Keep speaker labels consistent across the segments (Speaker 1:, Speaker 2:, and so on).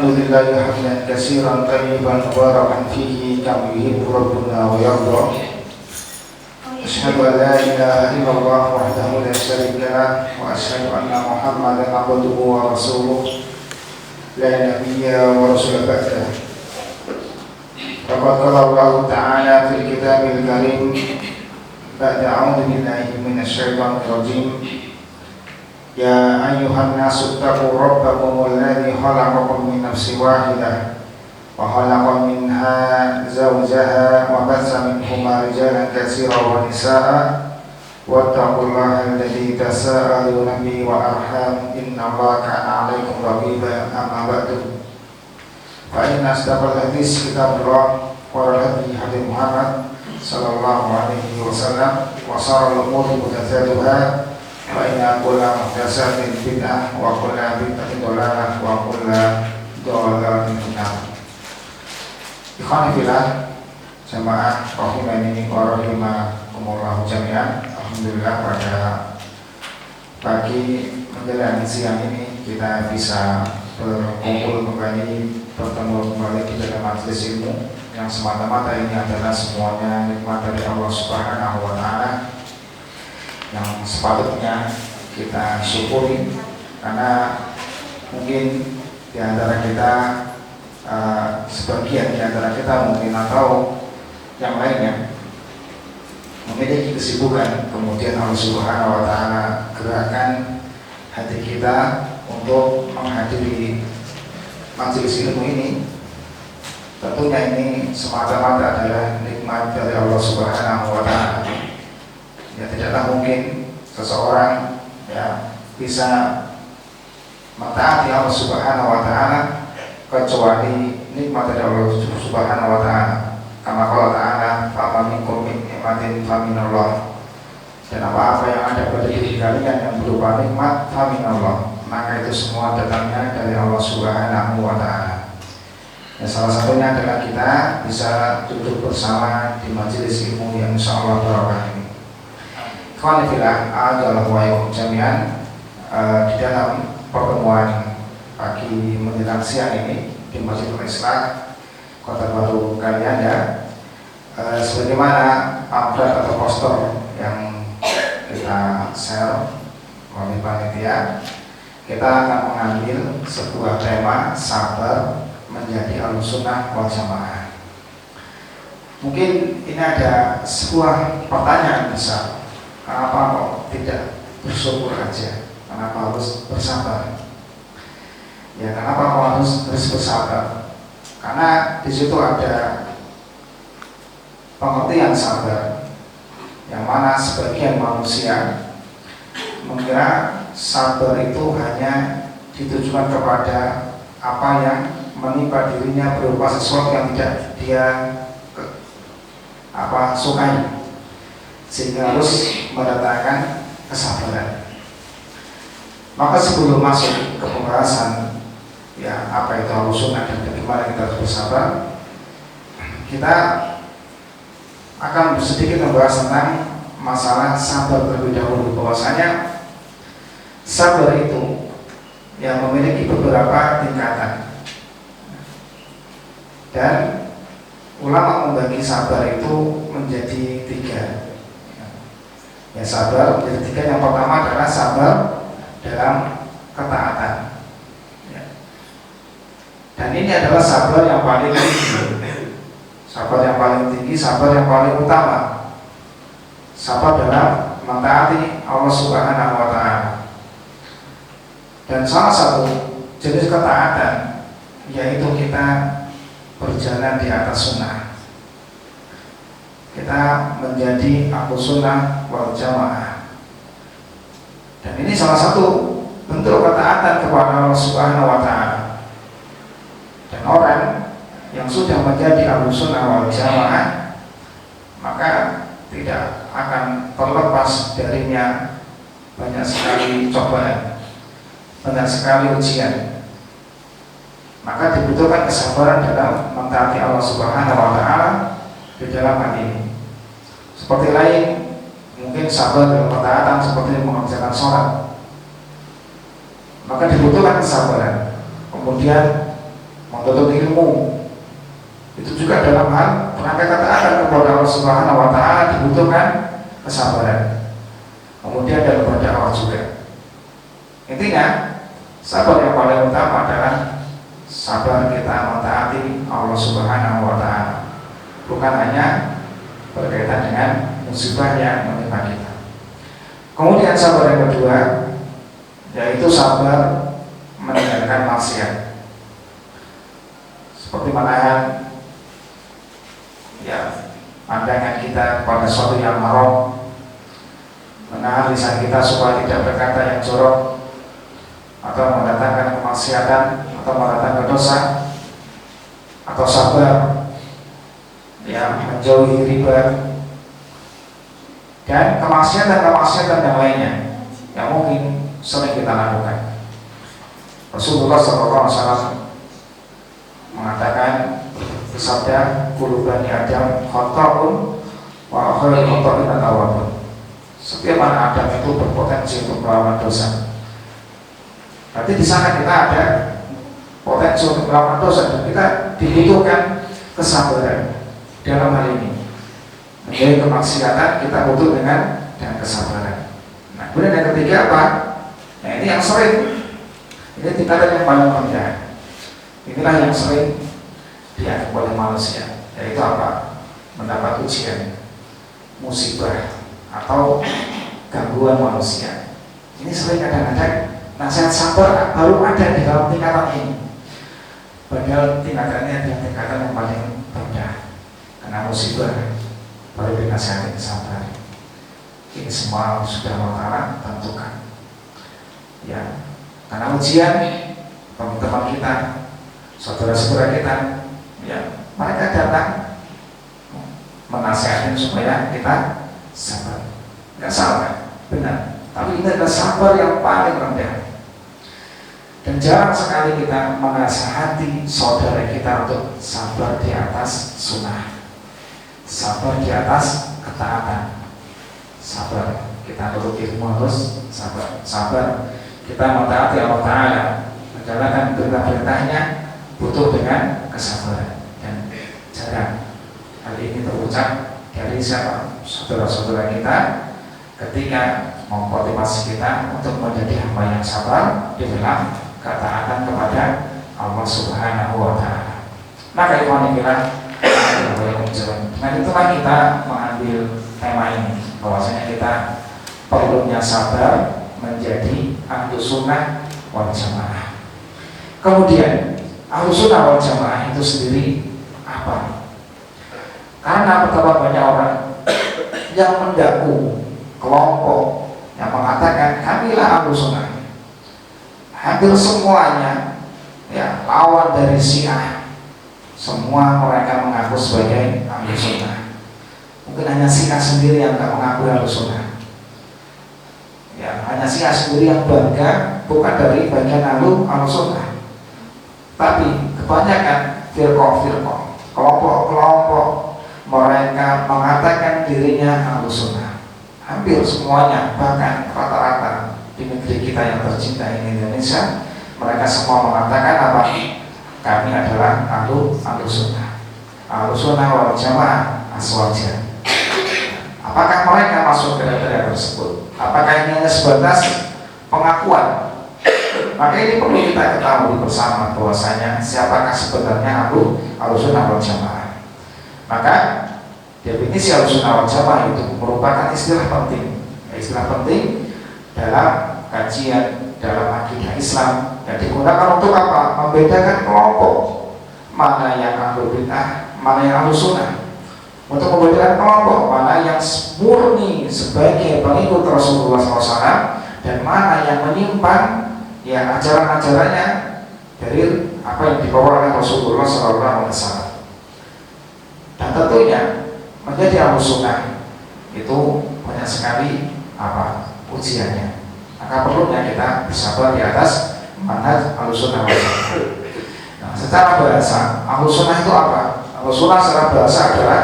Speaker 1: الحمد لله حمدا كثيرا طيبا مباركا فيه كما يحب ربنا ويرضى. أشهد أن لا إله إلا الله وحده لا شريك له وأشهد أن محمدا عبده ورسوله لا نبي ورسول بعده. فقد قال الله تعالى في الكتاب الكريم بعد أعوذ بالله من الشيطان الرجيم: يا أيها الناس اتقوا ربكم الذي خلقكم من نفس واحدة وخلق منها زوجها وبث منهما رجالا كثيرا ونساء واتقوا الله الذي تساءلون به والأرحام إن الله كان عليكم رقيبا. أما بعد فإن أصدق الحديث كتاب الله والهدي هدي محمد صلى الله عليه وسلم وشر الأمور محدثاتها فإن كل محدثة بدعة وكل بدعة ضلالة وكل ضلالة في النار. Ikhwan fillah, jamaah rahimani wa rahimakumullah jami'an. Alhamdulillah pada pagi menjelang siang ini kita bisa berkumpul kembali, bertemu kembali di dalam majelis ilmu yang semata-mata ini adalah semuanya nikmat dari Allah Subhanahu wa Ta'ala yang sepatutnya kita syukuri, karena mungkin di antara kita sebagian di antara kita mungkin atau yang lainnya memiliki kesibukan, kemudian Allah Subhanahu wa Ta'ala gerakan hati kita untuk menghadiri majelis ilmu ini. Tentunya ini semata-mata adalah nikmat dari Allah Subhanahu wa Ta'ala. Ya, tidaklah mungkin seseorang bisa mentaati Allah Subhanahu wa Ta'ala kecuali nikmat dari Allah Subhanahu wa Ta'ala. Kama qala ta'ala, fa minkum min nikmatin fa minallah. Dan apa-apa yang ada pada diri kalian yang berupa nikmat fa minallah, maka itu semua datangnya dari Allah Subhanahu wa Ta'ala. Dan salah satunya adalah kita bisa duduk bersama di majelis ilmu yang insyaallah barokah ini. Ikhwan fillah, a'adallahu wa iyyakum jami'an. Di dalam pertemuan pagi menjelang siang ini di Masjidul Islah Kota Baru Kalianda, sebagaimana pamflet atau poster yang kita share oleh panitia, kita akan mengambil sebuah tema sabar menjadi Ahlussunnah wal Jamaah. Mungkin ini ada sebuah pertanyaan besar: kenapa kok tidak bersyukur aja? Kenapa harus bersabar? Ya, kenapa kok harus bersabar? Karena di situ ada pengertian sabar, yang mana sebagian manusia mengira sabar itu hanya ditujukan kepada apa yang menimpa dirinya berupa sesuatu yang tidak dia sukai, sehingga harus mendatangkan kesabaran. Maka sebelum masuk ke pembahasan apa itu Ahlussunnah dan bagaimana kita harus bersabar, kita akan sedikit membahas tentang masalah sabar terlebih dahulu. Bahwasanya sabar itu memiliki beberapa tingkatan, dan ulama membagi sabar itu menjadi tiga. Sabar menjadi tiga. Yang pertama adalah sabar dalam ketaatan, dan ini adalah sabar yang paling tinggi, sabar yang paling tinggi, sabar yang paling utama, sabar dalam mentaati Allah Subhanahu wa Ta'ala. Dan salah satu jenis ketaatan yaitu kita berjalan di atas sunnah, kita menjadi Ahlussunnah wal Jamaah. Dan ini salah satu bentuk ketaatan kepada Allah Subhanahu wa Ta'ala. Dan orang yang sudah menjadi Ahlussunnah wal Jamaah, maka tidak akan terlepas darinya banyak sekali cobaan, banyak sekali ujian. Maka dibutuhkan kesabaran dalam mentaati Allah Subhanahu wa Ta'ala di dalam hal ini. Seperti lain, mungkin sabar dalam ketaatan seperti mengerjakan sholat, maka dibutuhkan kesabaran. Kemudian menuntut ilmu. Itu juga dalam hal rangka ketaatan kepada Allah Subhanahu wa Ta'ala dibutuhkan kesabaran. Kemudian dalam berdakwah juga. Intinya, sabar yang paling utama adalah sabar kita mentaati Allah Subhanahu wa Ta'ala. Bukan hanya berkaitan dengan musibah yang menimpa kita. Kemudian sabar yang kedua, yaitu sabar meninggalkan maksiat. Seperti menahan pandangan kita kepada sesuatu yang haram, menahan lisan kita supaya tidak berkata yang jorok atau mendatangkan kemaksiatan atau mendatangkan dosa, atau sabar menjauhi riba dan kemaksiatan yang lainnya yang mungkin sering kita lakukan. Rasulullah SAW mengatakan, bersabda, kullu bani Adam khata'un wa khairul khata'in at-tawwabun. Setiap anak Adam itu berpotensi untuk melakukan dosa. Berarti di sana kita ada potensi untuk melakukan dosa dan kita dibutuhkan kesabaran dalam hal ini. Menjauhi kemaksiatan kita butuh dengan kesabaran. Nah, kemudian yang ketiga apa? Nah, ini yang sering, ini tingkatan yang paling rendah. Inilah yang sering dialami oleh manusia, yaitu apa? Mendapat ujian, musibah atau gangguan manusia. Ini sering kadang-kadang nasihat sabar baru ada di dalam tingkatan ini. Padahal tingkatannya adalah tingkatan yang paling rendah. Karena musibah baru dinasihati sabar. Ini semua sudah Allah tentukan. Ya, karena ujian teman-teman kita, saudara-saudara kita, mereka datang menasihatkan supaya kita sabar. Enggak salah, benar. Tapi ini adalah sabar yang paling rendah. Dan jarang sekali kita menasihati saudara kita untuk sabar di atas sunnah, sabar di atas ketaatan, sabar kita nurut ilmu harus sabar kita mentaati Allah Ta'ala, menjalankan perintah-perintahnya butuh dengan kesabaran. Dan jarang hal ini terucap dari siapa? Saudara-saudara kita ketika memotivasi kita untuk menjadi hamba yang sabar di dalam ketaatan kepada Allah Subhanahu wa Ta'ala. Maka nah itulah kita mengambil tema ini, bahwasanya kita perlunya sabar menjadi ahlus sunnah wal jamaah. Kemudian ahlus sunnah wal jamaah itu sendiri apa? Karena betapa banyak orang yang mendakwa kelompok yang mengatakan kamilah ahlus sunnah. Hampir semuanya lawan dari Syiah. Semua mereka mengaku sebagai ahlus sunnah. Mungkin hanya Syiah sendiri yang tidak mengaku ahlus sunnah. Hanya Syiah sendiri yang bangga bukan dari bagian ahlus sunnah. Tapi kebanyakan firqah-firqah, kelompok-kelompok, mereka mengatakan dirinya ahlus sunnah. Hampir semuanya, bahkan rata-rata di negeri kita yang tercinta ini Indonesia, mereka semua mengatakan apa? Kami adalah ahlus sunnah, ahlus sunnah wal jamaah aswaja. Apakah mereka masuk kriteria tersebut? Apakah ini hanya sebatas pengakuan? Maka ini perlu kita ketahui bersama bahwasanya siapakah sebenarnya ahlus sunnah wal jamaah. Maka definisi ahlus sunnah wal jamaah itu merupakan istilah penting dalam kajian dalam akidah Islam, dan digunakan untuk apa? Membedakan kelompok mana yang ahlul bid'ah, mana yang ahlus sunnah. Untuk membedakan kelompok mana yang murni sebagai pengikut Rasulullah SAW dan mana yang menyimpang ajaran-ajarannya dari apa yang dibawa oleh Rasulullah SAW. Dan tentunya menjadi ahlus sunnah itu banyak sekali ujiannya. Maka perlunya kita bersabar di atas manhaj ahlus sunnah wal jamaah. Nah, secara bahasa ahlus sunnah itu apa? Ahlus sunnah secara bahasa adalah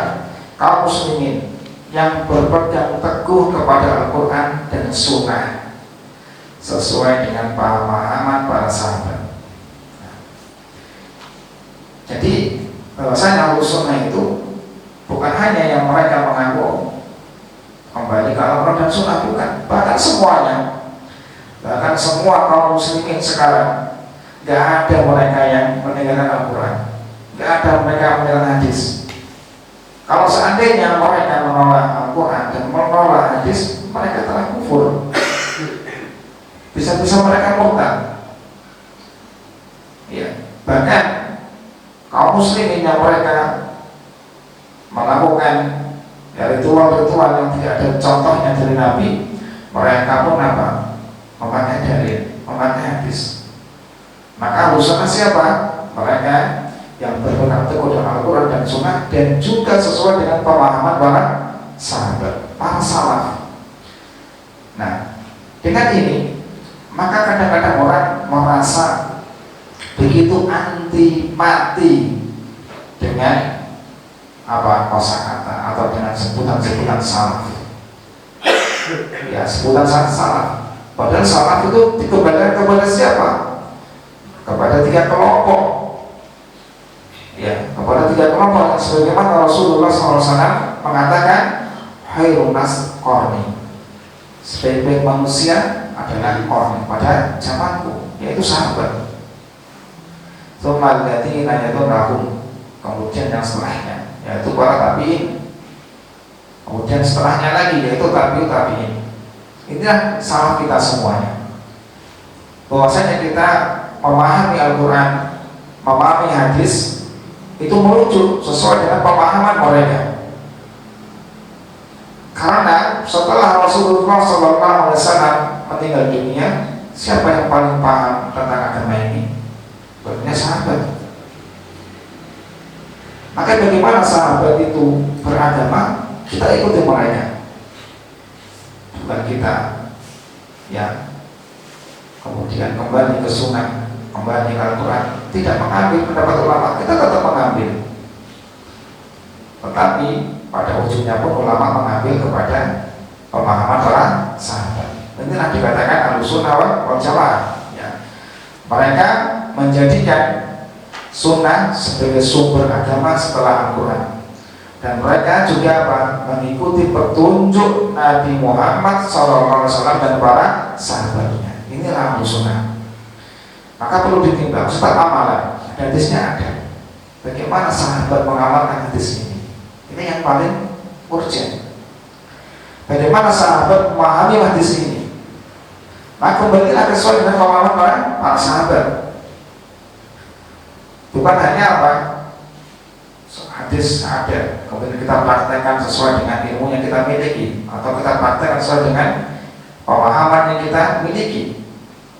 Speaker 1: kaum muslimin yang berpegang teguh kepada Al-Quran dan Sunnah sesuai dengan pemahaman para sahabat. Jadi bahwasanya Ahlus Sunnah itu bukan hanya yang mereka mengaku kembali ke Al-Quran dan Sunnah, bukan, bahkan semuanya, bahkan semua kaum muslimin sekarang, gak ada mereka yang meninggalkan Al-Quran, gak ada mereka yang meninggalkan hadis. Kalau seandainya mereka menolak Al-Quran dan menolak hadis, mereka telah kufur, bisa-bisa mereka murtad. Ya, bahkan kaum muslimin yang mereka melakukan ritual-ritual yang tidak ada contohnya dari Nabi, mereka pun apa? Memakai dalil, memakai hadis. Maka Ahlus Sunnah siapa? Mereka yang berpegang teguh dengan Al-Quran dan Sunnah, dan juga sesuai dengan pemahaman para sahabat, para salaf. Nah, dengan ini maka kadang-kadang orang merasa begitu antipati dengan kosakata atau dengan sebutan-sebutan salaf. Ya, sebutan salaf. Padahal salaf itu dikembalikan kepada siapa? Kepada 3 kelompok. Ya, kepada 3 kelompok yang sebagaimana Rasulullah SAW mengatakan, khairun nas qarni, sebaik-baik manusia adalah qarni, pada zamanku, yaitu sahabat. Tsumma alladziina yadunahum, kemudian yang setelahnya, yaitu para tabi'in. Kemudian setelahnya lagi yaitu tabi'in. Inilah salaf kita semuanya. Bahwasanya kita memahami Al-Quran, memahami hadis, itu merujuk sesuai dengan pemahaman mereka. Karena setelah Rasulullah SAW meninggal dunia, siapa yang paling paham tentang agama ini? Benar sahabat. Maka bagaimana sahabat itu beragama, kita ikuti mereka, bukan kita ya kemudian kembali ke sunnah, kembali ke Al-Quran, tidak mengambil pendapat ulama, kita tetap mengambil. Tetapi pada ujungnya pun ulama mengambil kepada pemahaman para sahabat. Inilah dikatakan Ahlus Sunnah wal Jamaah. Ya. Mereka menjadikan sunnah sebagai sumber agama setelah Al-Quran, dan mereka juga mengikuti petunjuk Nabi Muhammad SAW dan para sahabatnya. Inilah Ahlus Sunnah. Maka perlu ditimbang setiap amalan. Hadisnya ada. Bagaimana sahabat mengamalkan hadis ini? Ini yang paling urgent. Bagaimana sahabat memahami hadis ini? Maka kembalilah sesuai dengan pemahaman para sahabat. Bukan hanya hadis ada, kemudian kita praktekkan sesuai dengan ilmu yang kita miliki, atau kita praktekkan sesuai dengan pemahaman yang kita miliki.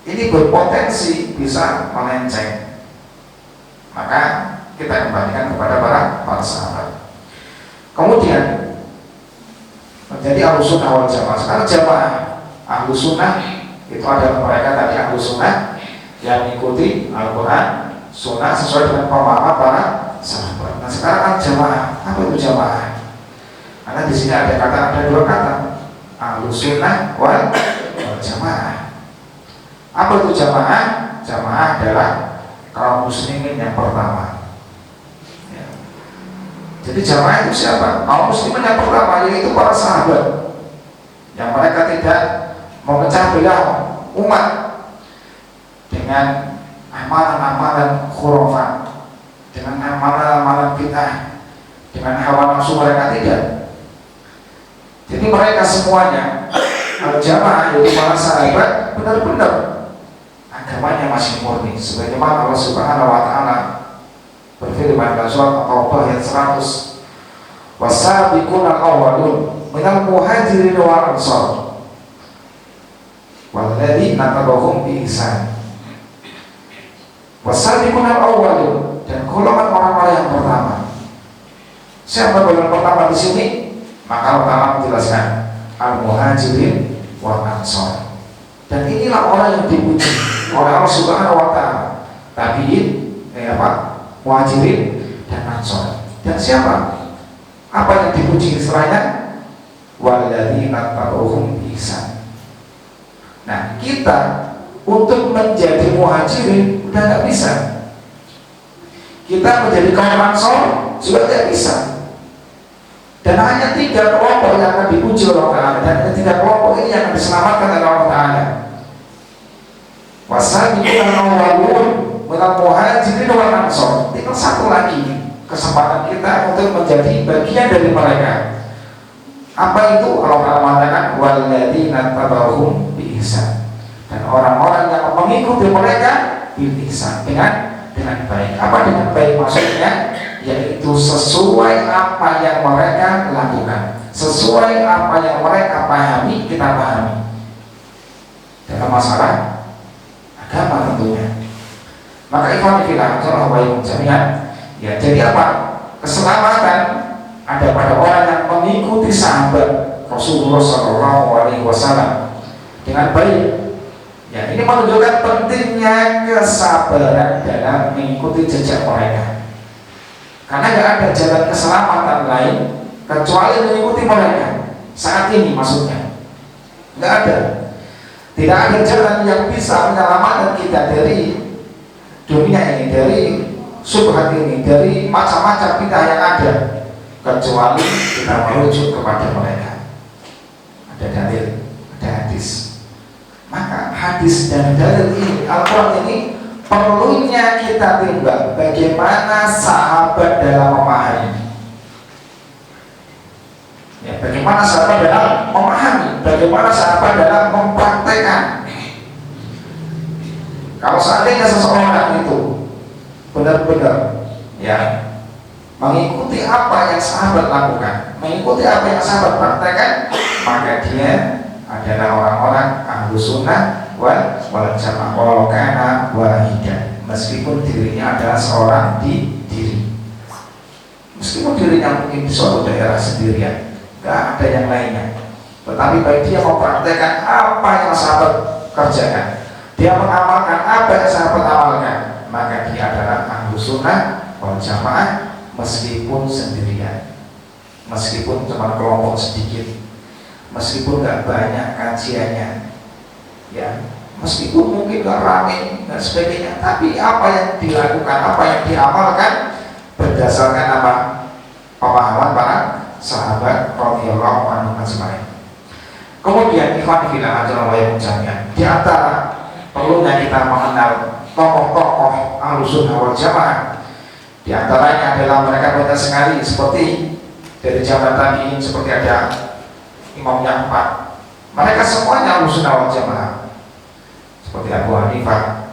Speaker 1: Ini berpotensi bisa melenceng. Maka kita kembalikan kepada para sahabat. Kemudian menjadi Ahlus Sunnah wal Jamaah. Sekarang jamaah Ahlus Sunnah itu adalah mereka tadi Ahlus Sunnah yang mengikuti Al-Quran, Sunnah sesuai dengan pemahaman para sahabat. Nah, sekarang kan jamaah. Apa itu jamaah? Karena di sini ada 2 kata, Ahlus Sunnah wal Jamaah. Apa itu jamaah? Jamaah adalah kaum muslimin yang pertama. Ya. Jadi jamaah itu siapa? Kaum muslimin yang pertama, yaitu para sahabat, yang mereka tidak memecah belah umat dengan amalan-amalan khurafat, dengan amalan-amalan bid'ah, dengan hawa nafsu mereka, tidak. Jadi mereka semuanya al-jamaah, yaitu para sahabat, benar-benar agamanya masih murni, sebagaimana Allah Subhanahu wa taala berfirman dalam surat At-Taubah ayat 100, wasabiqunal awwalun minal muhajirin wal ansar walladzina tabauhum bi ihsan. Wasabiqunal awwalun, dan golongan orang-orang yang pertama. Siapa golongan pertama di sini? Maka Allah Ta'ala menjelaskan al-muhajirin wal ansar. Dan inilah orang yang dipuji oleh Allah Subhanahu wa taala. Tabi'in, muhajirin dan ansar. Dan siapa? Apa yang dipuji istilahnya? Walladzina tabauhum bi ihsan. Nah, kita untuk menjadi muhajirin udah nggak bisa. kita menjadi kaum Ansor juga tidak bisa. Dan hanya 3 kelompok yang akan dipuji oleh Allah Ta'ala, dan hanya 3 kelompok ini yang akan diselamatkan oleh Allah Ta'ala. Wasabiqun al-awwalun minal muhajirin wal ansor. Tinggal satu lagi kesempatan kita untuk menjadi bagian dari mereka. Apa itu? Allah Ta'ala mengatakan walladzina tabauhum bi ihsan. Dan orang-orang yang mengikuti mereka bil ihsan, dengan baik. Apa dengan baik maksudnya? Yaitu sesuai apa yang mereka lakukan, sesuai apa yang mereka pahami, kita pahami dalam masalah agama tentunya. Maka ikhwan fillah jami'an, ya jadi apa? Keselamatan ada pada orang yang mengikuti sahabat Rasulullah SAW dengan baik. Ya, ini menunjukkan pentingnya kesabaran dalam mengikuti jejak mereka. Karena tidak ada jalan keselamatan lain kecuali mengikuti mereka. Saat ini maksudnya tidak ada. Tidak ada jalan yang bisa menyelamatkan kita dari dunia ini, dari subhat ini, dari macam-macam bid'ah yang ada, kecuali kita merujuk kepada mereka. Ada dalil, ada hadis. Maka hadis dan dalil ini, Al-Quran ini perlunya kita timbang bagaimana sahabat dalam memahami. Ya, bagaimana sahabat dalam memahami, bagaimana sahabat dalam mempraktekkan. Kalau seandainya seseorang itu benar-benar ya mengikuti apa yang sahabat lakukan, mengikuti apa yang sahabat praktekkan, maka dia adalah orang-orang ahlu sunnah wal jamaah walau kana wahidan, meskipun dirinya adalah seorang diri, meskipun dirinya mungkin di suatu daerah sendirian, gak ada yang lainnya, tetapi baik dia mempraktekkan apa yang sahabat kerjakan, dia mengamalkan apa yang sahabat amalkan, maka dia adalah ahlu sunnah wal jamaah meskipun sendirian, meskipun cuma kelompok sedikit, meskipun gak banyak kajiannya, ya, meskipun mungkin gak rame dan sebagainya, tapi apa yang dilakukan, apa yang diamalkan berdasarkan apa? Pemahaman para sahabat radhiyallahu anhum ajma'in. Kemudian ikhwan fillah jami'an, di antara perlunya kita mengenal tokoh-tokoh Ahlussunnah wal Jamaah, di antaranya adalah mereka banyak sekali, seperti dari zaman tabi'in, seperti ada Imam Ya'far, mereka semuanya Ahlussunnah wal Jamaah, seperti Abu Hanifah,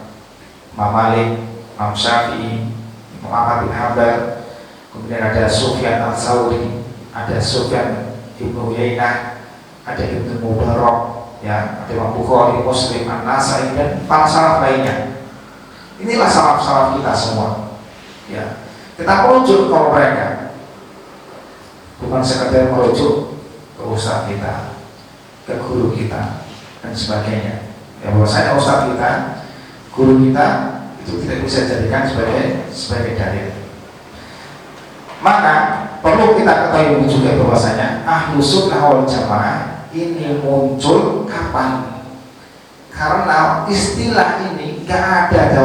Speaker 1: Imam Malik, Imam Syafi'i, Imam Ahmad bin Hanbal, kemudian ada Sufyan al-Thawri, ada Sufyan Ibnu Uyainah, ada Ibnu Mubarak, ya, ada Imam Bukhari, Muslim, An-Nasai, dan para salaf lainnya. Inilah salaf-salaf kita semua. Ya, kita merujuk ke mereka, bukan sekedar merujuk ke ustaz kita, ke guru kita, dan sebagainya. Ya, bahwasanya ustaz kita, guru kita itu tidak bisa dijadikan sebagai dalil. Maka perlu kita ketahui juga bahwasanya Ahlussunnah wal Jamaah ini muncul kapan? Karena istilah ini gak ada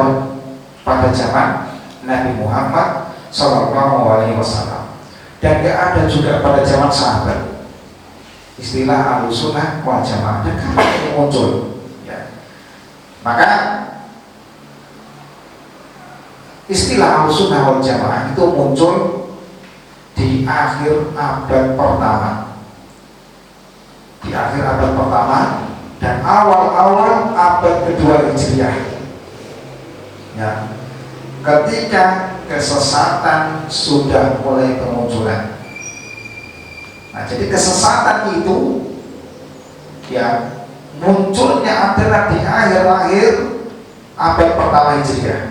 Speaker 1: pada zaman Nabi Muhammad SAW, dan gak ada juga pada zaman sahabat. Istilah Ahlussunnah wal Jamaah dan kapan ini muncul? Ya. Maka istilah Ahlussunnah wal Jamaah itu muncul di akhir abad pertama, di akhir abad pertama dan awal-awal abad kedua Hijriah. Ya, ketika kesesatan sudah mulai bermunculan. Nah, jadi kesesatan itu ya munculnya adalah di akhir-akhir abad pertama Hijriah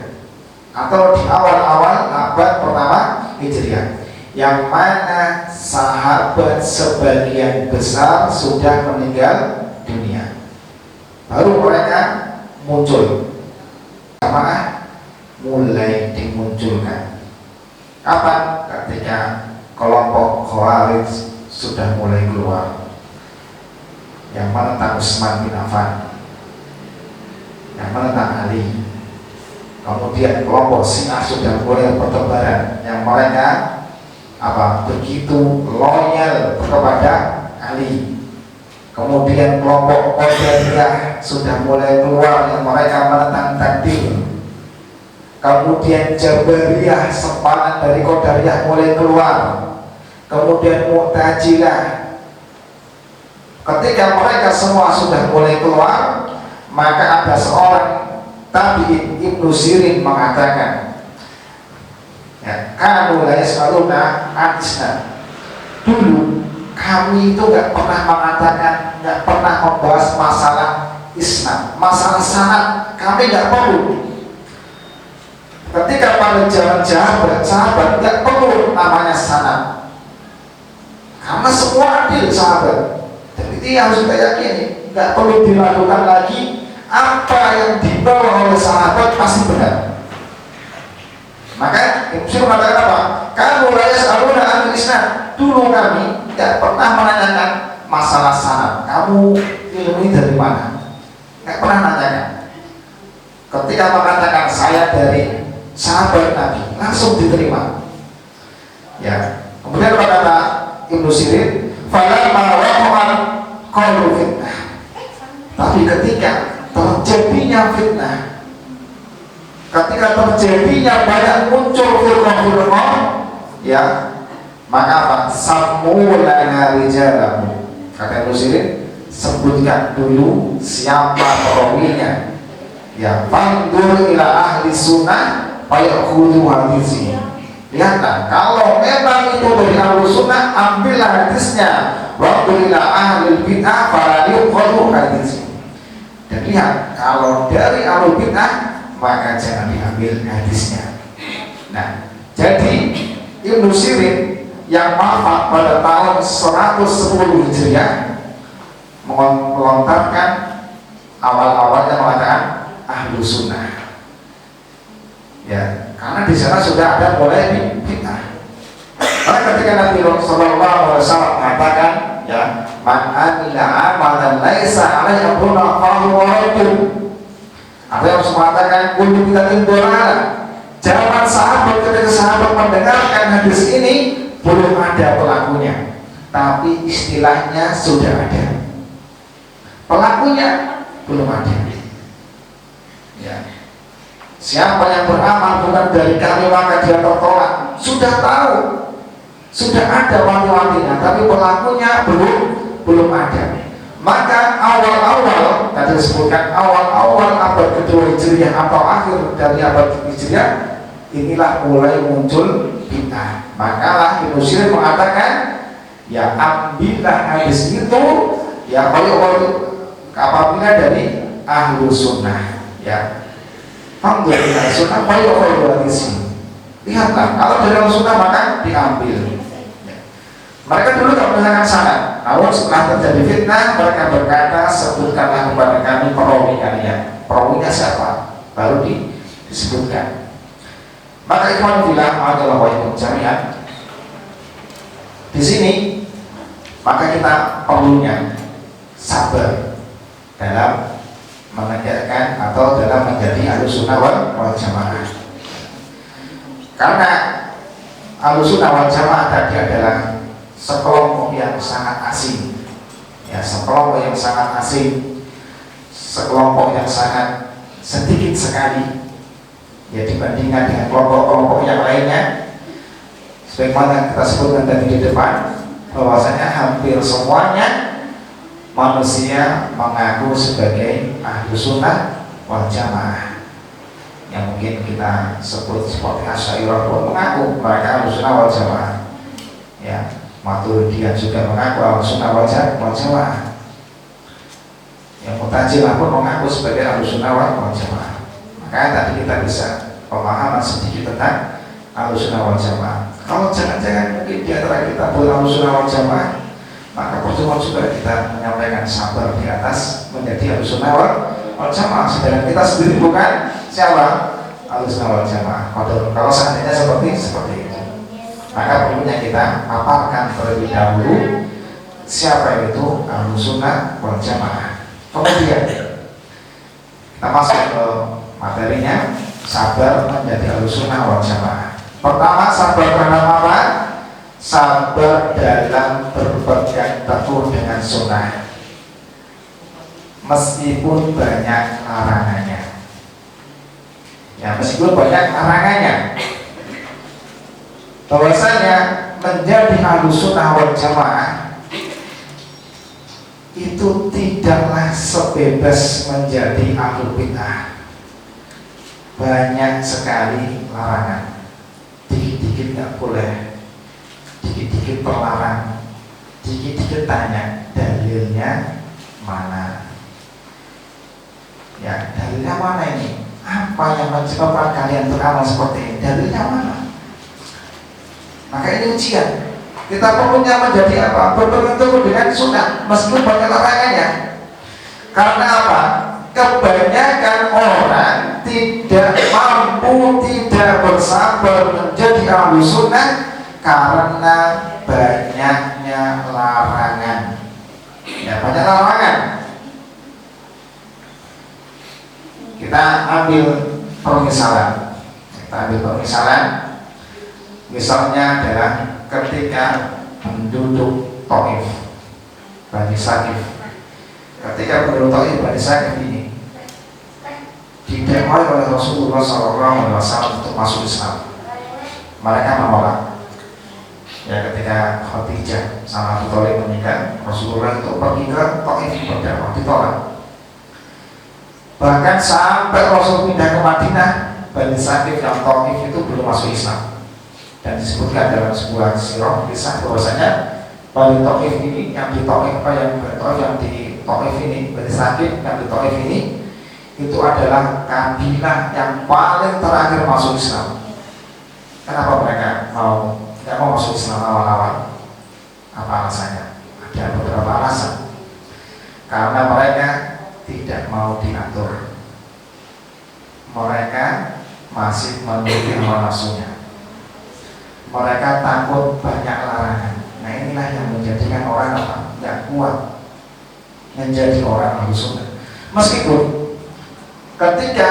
Speaker 1: atau di awal-awal abad pertama Hijriah, yang mana sahabat sebagian besar sudah meninggal dunia, baru mereka muncul. Jamaah mulai dimunculkan kapan? Ketika kelompok Khawarij sudah mulai keluar, yang menentang Utsman bin Affan, yang menentang Ali, Kemudian kelompok Syiah sudah mulai bertebaran, yang mereka begitu loyal kepada Ali. Kemudian kelompok Qadariyah sudah mulai keluar, yang mereka menentang takdir. Kemudian Jabariyah, sempalan dari Qadariyah, mulai keluar. Kemudian Mu'tazilah. Ketika mereka semua sudah mulai keluar, maka ada seorang tabi'in, Ibnu Sirin, mengatakan, kanu la yas'aluna an-isnad. Dulu kami itu nggak pernah mengatakan, nggak pernah membahas masalah isnad, masalah sanad kami nggak perlu. Ketika pada zaman sahabat nggak perlu namanya sanad, karena semua adil sahabat. Dan itu harus kita yakini, nggak perlu dilakukan lagi. Apa yang dibawa oleh sahabat pasti benar. Maka Ibnu Sirin mengatakan apa? Kanu la yas'aluna an-isnad. Dulu kami tidak pernah menanyakan masalah sanad. Kamu ilmu dari mana? Tidak pernah menanyakan. Ketika mengatakan saya dari sahabat Nabi, langsung diterima. Ya. Kemudian kata Ibnu Sirin, falamma waqa'at qalu fitnah. Tapi ketika terjadinya fitnah, ketika terjadinya banyak muncul firqah-firqah, ya, maka apa? Sammu lana rijalahu. Kata Ibnu Sirin, sebutkan dulu siapa perawinya. Ya, fandur ila ahli sunnah fayakhudu hadisi. Lihatlah, kalau memang itu dari ahli sunnah, ambillah hadisnya. Waktu ila ahli bid'ah falyukhadu hadisi. Dan lihat, kalau dari ahli bid'ah, maka jangan diambil hadisnya. Nah, jadi Ibnu Sirin yang wafat pada tahun 110 Hijriah melontarkan awal-awalnya mengatakan ahlu sunnah. Ya, karena di sana sudah ada mulai bid'ah. Karena ketika Nabi Sallallahu Alaihi Wasallam mengatakan, ya, man amila amalan laisa alaihi amruna fahuwa raddun. Ada yang mengatakan kullu bid'atin dhalalah. Zaman sahabat, ketika sahabat mendengarkan hadis ini, belum ada pelakunya, tapi istilahnya sudah ada. Pelakunya belum ada. Ya. Siapa yang beramal bukan dari kami maka dia tertolak. Sudah tahu, sudah ada wanti-wantinya, tapi pelakunya belum ada. Maka awal-awal, tadi disebutkan awal-awal abad kedua Hijriah atau akhir dari abad Hijriah, inilah mulai muncul bid'ah. Maka Ibnu Sirin mengatakan, ya ambillah hadis itu, ya apabila dari ahlu sunnah, ya alhamdulillah sunnah fayukhadu hadis. Lihatlah, kalau dari ahlu sunnah maka diambil. Mereka dulu tak menggunakan sanad, namun setelah terjadi fitnah, mereka berkata, sebutkanlah kepada kami perawi kalian. Perawinya siapa? Baru disebutkan. Maka ikhwan fillah adalah wajib jami'an. Di sini, maka kita perlunya sabar dalam menegakkan atau dalam menjadi ahlussunnah wal jamaah. Karena ahlussunnah wal jamaah tadi adalah sekelompok yang sangat asing, ya, sekelompok yang sangat asing, sekelompok yang sangat sedikit sekali, ya, dibandingkan dengan kelompok-kelompok yang lainnya. Sebagaimana kita sebutkan tadi di depan, bahwasanya hampir semuanya manusia mengaku sebagai ahlu sunnah wal jamaah. Yang mungkin kita sebut seperti Asy'ariyah pun mengaku mereka ahlu sunnah wal jamaah. Ya. Maturidiyah juga mengaku ahlussunnah wal jamaah. Yang Mu'tazilah pun mengaku sebagai ahlussunnah wal jamaah. Maka tadi kita bisa pemahaman sedikit tentang ahlussunnah wal jamaah. Kalau jangan-jangan mungkin di antara kita bukan ahlussunnah wal jamaah, maka percuma juga kita menyampaikan sabar di atas menjadi ahlussunnah wal jamaah. Sedangkan kita sendiri bukan siapa? Ahlussunnah wal jamaah. Kalau seandainya seperti itu, maka perlunya kita paparkan terlebih dahulu siapa itu ahlussunnah wal jamaah. Kemudian kita masuk ke materinya. sabar menjadi Ahlussunnah wal Jamaah. Pertama, sabar terhadap apa? Sabar dalam berpegang teguh dengan sunnah meskipun banyak larangannya. Ya, meskipun banyak larangannya. Bahwasanya menjadi Ahlussunnah wal Jamaah itu tidaklah sebebas menjadi ahlul bid'ah. Banyak sekali larangan. Dikit-dikit nggak boleh, dikit-dikit terlarang, dikit-dikit tanya dalilnya mana. Ya, dalilnya mana ini? Apa yang menyebabkan kalian beramal seperti ini? Dalilnya mana? Maka ini ujian. Kita perlunya menjadi apa? Berpegang teguh dengan sunnah meskipun banyak larangannya. Karena apa? Kebanyakan orang tidak mampu, tidak bersabar menjadi Ahlussunnah karena banyaknya larangan. Ya, banyak larangan. Kita ambil permisalan. Misalnya adalah ketika penduduk Taif, Bani Saqif. Ketika penduduk Taif, Bani Saqif ini didakwahi oleh Rasulullah SAW untuk masuk Islam, mereka menolak. Ya, ketika Khadijah sama Abu Thalib menikah, Rasulullah itu pergi ke Taif berdakwah, ditolak. Bahkan sampai Rasul pindah ke Madinah, Bani Saqif yang Taif itu belum masuk Islam. Dan disebutkan dalam sebuah sirah kisah bahwasanya Bani Taif ini yang di Taif ini, Bani Saqif yang di Taif ini itu adalah kabilah yang paling terakhir masuk Islam. Kenapa mereka tidak mau masuk Islam awal-awal? Apa alasannya? Ada beberapa alasan. Karena mereka tidak mau diatur. Mereka masih menuruti hawa nafsunya. Mereka takut banyak larangan. Nah, inilah yang menjadikan orang apa? Tidak kuat menjadi orang Ahlussunnah. Meskipun ketika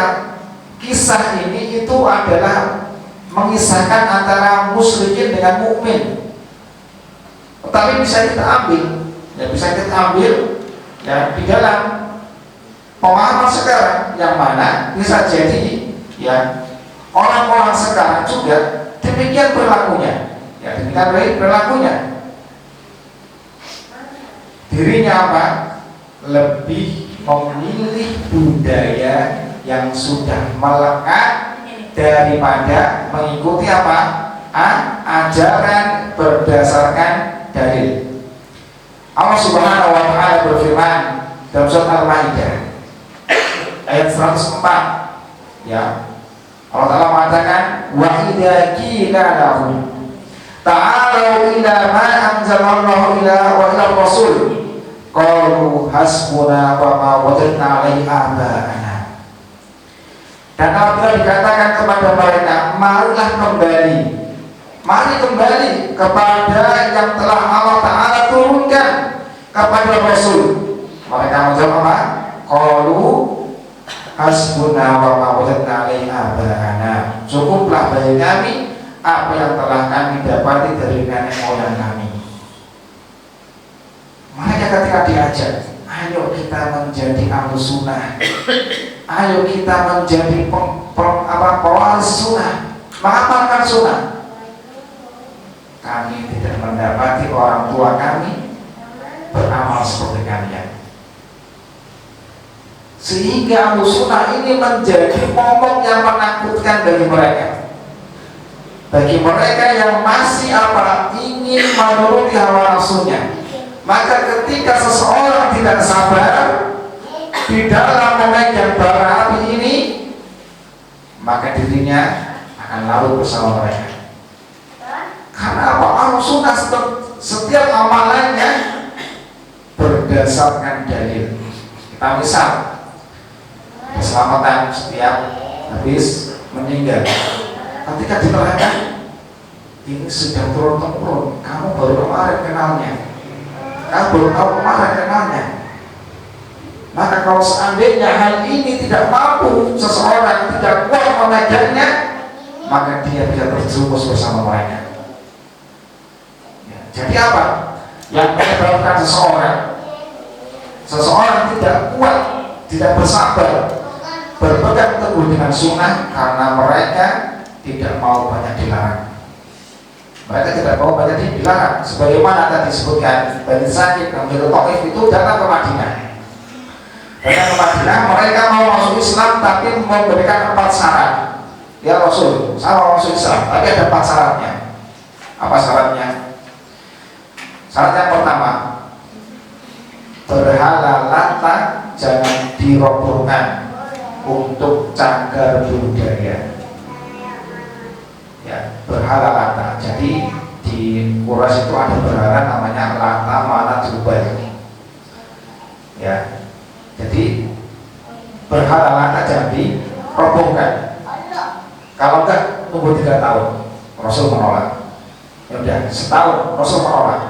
Speaker 1: kisah ini itu adalah mengisahkan antara musyrikin dengan mukmin, tetapi bisa kita ambil, ya di dalam pemahaman sekarang, yang mana bisa jadi ya orang-orang sekarang juga demikian berlakunya, dirinya apa? Lebih memilih budaya yang sudah melekat daripada mengikuti apa? Ajaran berdasarkan dalil. Allah Subhanahu wa taala berfirman dalam surat Al-Maidah ayat 104, ya. Allah Ta'ala mengatakan, wa idza qila lahum ta'alu ila ma anzalallahu wa ila rasul qalu hasbuna wa ma wajadna 'alaihi aba'ana. Dan apabila dikatakan kepada mereka, mari kembali kepada yang telah Allah Ta'ala turunkan kepada Rasul, mereka menjawab apa? Qalu hasbuna wa ma wajadna 'alaihi aba'ana. Cukuplah bagi kami apa yang telah kami dapati dari nenek moyang kami. Makanya ketika diajak, ayo kita menjadi Ahlussunnah, ayo kita menjadi pewaris sunnah, mengamalkan sunnah. Kami tidak mendapati orang tua kami beramal seperti kalian. Sehingga Ahlussunnah ini menjadi momok yang menakutkan bagi mereka. Bagi mereka yang masih ingin menuruti hawa nafsunya. Maka ketika seseorang tidak sabar di dalam memegang bara api ini, maka dirinya akan larut bersama mereka. Karena apa? Ahlussunnah setiap amalannya berdasarkan dalil. Kita misal keselamatan setiap habis meninggal, ketika diterangkan ini sudah turun-temurun, kamu baru kemarin kenalnya, kamu baru tahu kemarin kenalnya, Maka kalau seandainya hal ini tidak mampu, seseorang tidak kuat memegangnya, maka dia bisa terjerumus bersama mereka. Ya, jadi apa yang menyebabkan seseorang tidak kuat, tidak bersabar, berpegang teguh dengan sunnah? Karena mereka tidak mau banyak dilarang. Mereka tidak mau banyak dilarang. Sebagaimana tadi disebutkan, Bani Sakif dan Bani Taif itu datang ke Madinah. Datang ke Madinah, mereka mau masuk Islam tapi memberikan 4 syarat. Ya Rasul, saya mau masuk Islam, tapi ada 4 syaratnya. Apa syaratnya? Syarat yang pertama, berhala Lata jangan dirobohkan untuk cagar budaya. Ya, berhala Lata. Jadi di Quraisy itu ada berhala namanya Lata Manat Hubal. Ya, jadi berhala Lata jangan dirobohkan. Kalau enggak, tunggu 3 tahun. Rasul menolak. Ya udah, setahun Rasul menolak.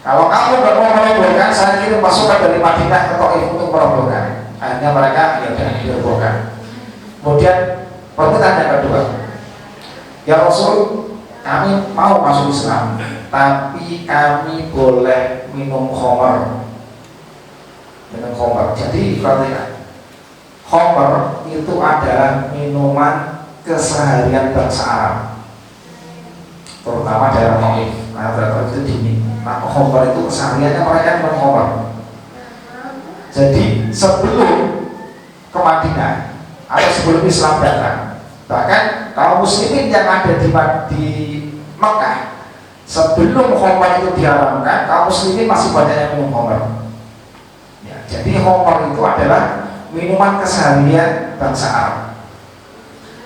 Speaker 1: Kalau kamu nggak mau merobohkan, saya kirim pasukan dari Madinah ke Taif untuk merobohkan. Akhirnya mereka ya udah dirobohkan. Kemudian permintaan yang kedua, ya Rasul, kami mau masuk Islam, tapi kami boleh minum khamar. Minum khamar. Jadi perhatikan, khamar itu adalah minuman keseharian bangsa Arab, terutama daerah Taif. Nah, daerah itu dingin. Nah, khamar itu kesehariannya mereka minum khamar. Jadi sebelum ke Madinah atau sebelum Islam datang, bahkan kaum muslimin yang ada di Mekah sebelum khamar itu diharamkan, kaum muslimin masih banyak yang minum khamar. Ya, jadi khamar itu adalah minuman keseharian bangsa Arab.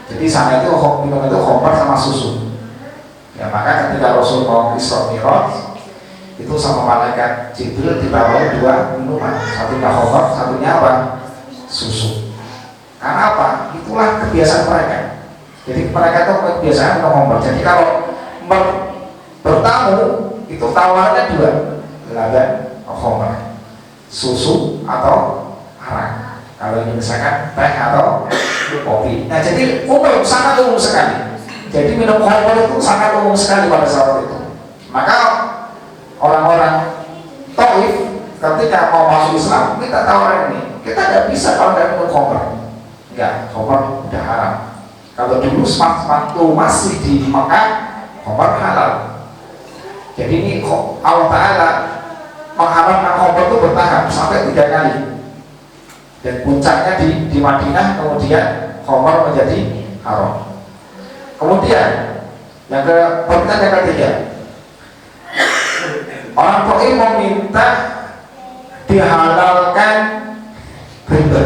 Speaker 1: Jadi sana itu minum itu khamar sama susu. Ya, maka ketika Rasul mau Isra Mi'raj itu sama malaikat Jibril ditawarin 2 minuman, satunya khamar, satunya apa? Susu. Karena apa? Itulah kebiasaan mereka. Jadi mereka itu kebiasaan minum khamar. Jadi kalau bertamu itu tawarannya 2, laban khamar, susu atau arak. Kalau ini misalkan teh atau kopi. Nah, jadi sangat umum sekali. Jadi minum khamar itu sangat umum sekali pada saat itu. Maka orang-orang Taif ketika mau masuk Islam, kita tawaran ini, kita tidak bisa kalau tidak minum khamar. Enggak, khamar udah haram. Kalau dulu waktu masih di Mekah, khamar halal. Jadi ini Allah Ta'ala mengharamkan khamar itu bertahap sampai 3 kali. Dan puncaknya di Madinah, kemudian khamar menjadi haram. Kemudian yang permintaan yang ketiga, orang Taif meminta dihalalkan riba.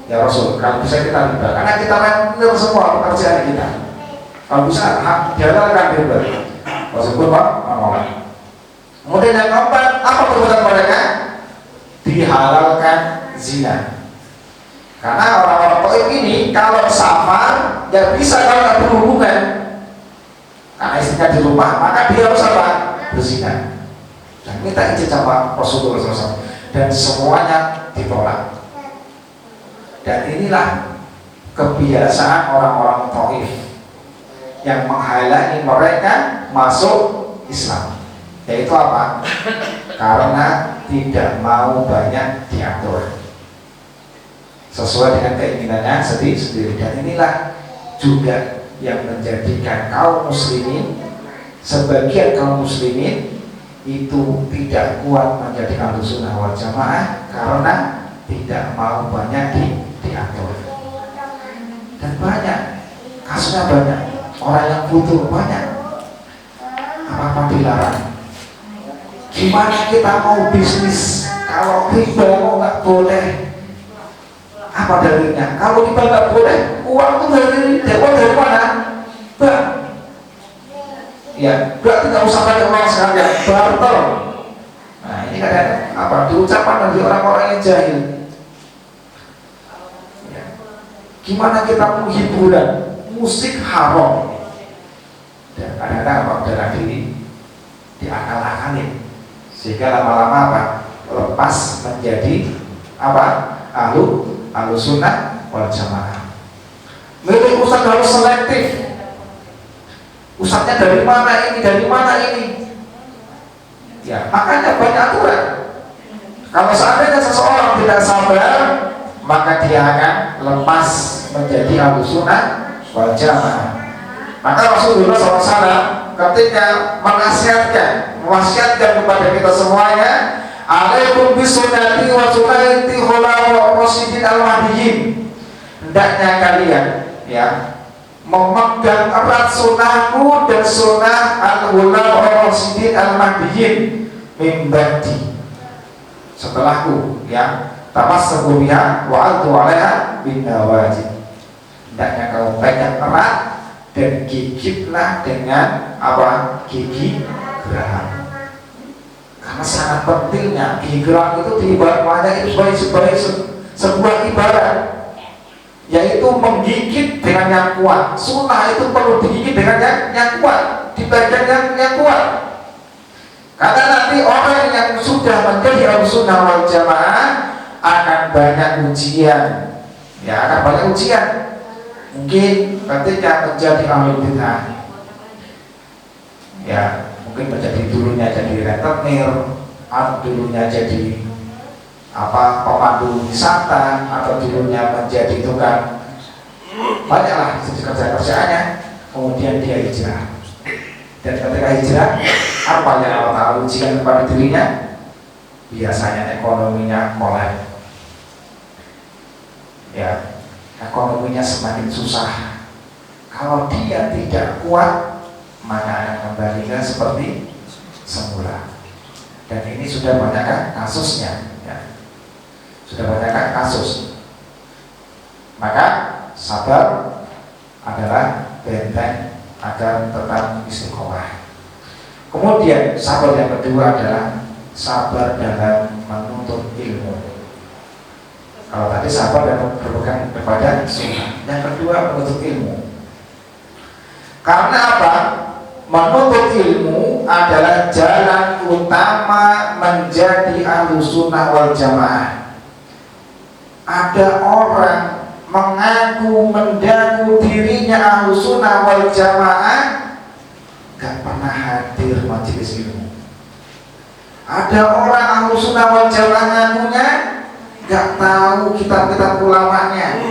Speaker 1: Ya Rasul, kalau bisa kita riba, karena kita rendah semua pekerjaan kita. Kalau bisa dihalalkan riba. Rasul pun menolak. Kemudian yang keempat, apa perbuatan mereka? Dihalalkan zina. Karena orang-orang Taif ini kalau safar, ya bisa kalau nggak berhubungan, karena istrinya di rumah, maka dia harus apa? Berzina. Dan minta izin sama Rasulullah SAW. Dan semuanya ditolak. Dan inilah kebiasaan orang-orang Taif yang menghalangi mereka masuk Islam. Yaitu apa? Karena tidak mau banyak diatur sesuai dengan keinginannya sendiri. Dan inilah juga yang menjadikan kaum muslimin, sebagian kaum muslimin itu tidak kuat menjadi Ahlus Sunnah wal Jamaah karena tidak mau banyak diatur. Dan banyak kasusnya, banyak orang yang butuh, banyak apa-apa dilarang. Gimana kita mau bisnis kalau riba mau nggak boleh? Apa dalilnya? Kalau riba nggak boleh, uang itu dari mana? Bank. Ya, berarti tidak usah pakai uang sekalian, barter. Nah, ini kadang apa diucapkan dari orang-orang yang jahil. Ya. Gimana kita mau hiburan? Musik haram. Dan kadang-kadang apa? Udah diakal-akalin, sehingga lama-lama apa? lepas menjadi apa? Ahlu sunnah wal jamaah. Milih ustaz harus selektif. Ustaznya dari mana ini? Ya, makanya banyak aturan. Kalau seandainya seseorang tidak sabar, maka dia akan lepas menjadi ahlu sunnah wal jamaah. Maka Rasulullah SAW ketika mewasiatkan kepada kita semuanya, alaikum bisunnati wa sunnati khulafa'ir rasyidin al-mahdiyyin. Hendaknya kalian ya memegang erat sunnahku dan sunnah al-khulafa'ir rasyidin al-mahdiyyin min ba'di, setelahku, ya, tamassaku biha wa 'addu 'alaiha bin nawajid. Hendaknya kamu pegang erat dan gigitlah dengan apa? Gigi geraham. Karena sangat pentingnya gigi geraham itu diibaratkan itu sebagai sebuah ibarat, yaitu menggigit dengan yang kuat. Sunnah itu perlu digigit dengan yang kuat, dipegang yang kuat. Karena nanti orang yang sudah menjadi ahlu sunnah wal jamaah akan banyak ujian, ya, akan banyak ujian. Mungkin ketika menjadi ahli bid'ah, ya, mungkin menjadi dulunya jadi rentenir, atau dulunya jadi apa, pemandu wisata, atau dulunya menjadi tukang, banyaklah kerja-kerjaannya. Kemudian dia hijrah, dan ketika hijrah, apa yang Allah Ta'ala ujikan kepada dirinya? Biasanya ekonominya kolap, ya, ekonominya semakin susah. Kalau dia tidak kuat, maka akan kembali seperti semula. Dan ini sudah banyak kasusnya, ya. Sudah banyak kasus. Maka sabar adalah benteng agar tetap istiqomah. Kemudian sabar yang kedua adalah sabar dalam menuntut ilmu. Kalau tadi sabar dan berpegang kepada sunnah, yang kedua menuntut ilmu. Karena apa? Menuntut ilmu adalah jalan utama menjadi ahlu sunnah wal jamaah. Ada orang mendaku dirinya ahlu sunnah wal jamaah, gak pernah hadir majelis ilmu. Ada orang ahlu sunnah wal jamaah ngakunya gak tahu kitab-kitab ulamanya,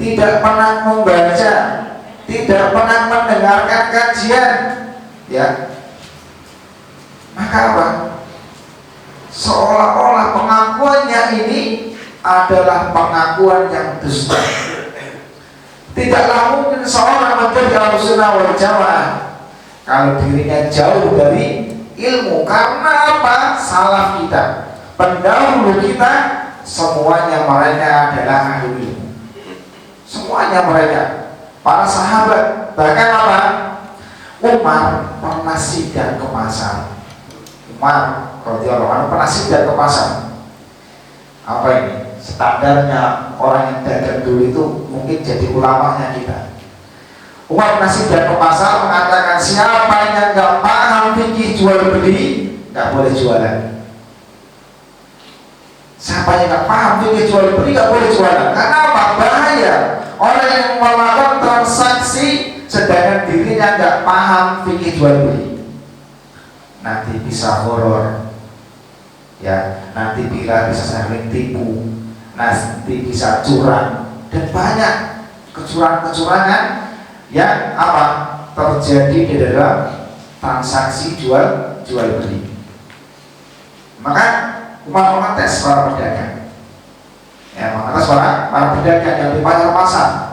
Speaker 1: tidak pernah membaca, tidak pernah mendengarkan kajian, ya. Maka apa? Seolah-olah pengakuannya ini adalah pengakuan yang dusta. Tidaklah mungkin seorang menjadi ahlu sunnah wal jamaah kalau dirinya jauh dari ilmu. Karena apa? Salaf kita, pendahulu kita, semuanya mereka adalah ahli ilmu. Semuanya mereka, para sahabat. Bahkan apa? Umar pernah sidak ke pasar. Umar radhiyallahu anhu pernah sidak ke pasar. Apa ini? Standarnya orang yang dagang dulu itu mungkin jadi ulamanya kita. Umar pernah sidak ke pasar mengatakan, siapa yang nggak paham fikih jual beli nggak boleh jualan. Siapa yang nggak paham fikih jual beli nggak boleh jualan. Karena apa? Bahaya. Orang yang melakukan transaksi sedangkan dirinya nggak paham fikih jual beli, nanti bisa horor, ya, nanti bisa saling tipu, nanti bisa curang, dan banyak kecurangan-kecurangan yang apa terjadi di dalam transaksi jual beli. Maka Umar mengetes para pedagang, ya, mengetes para pedagang yang di pasar.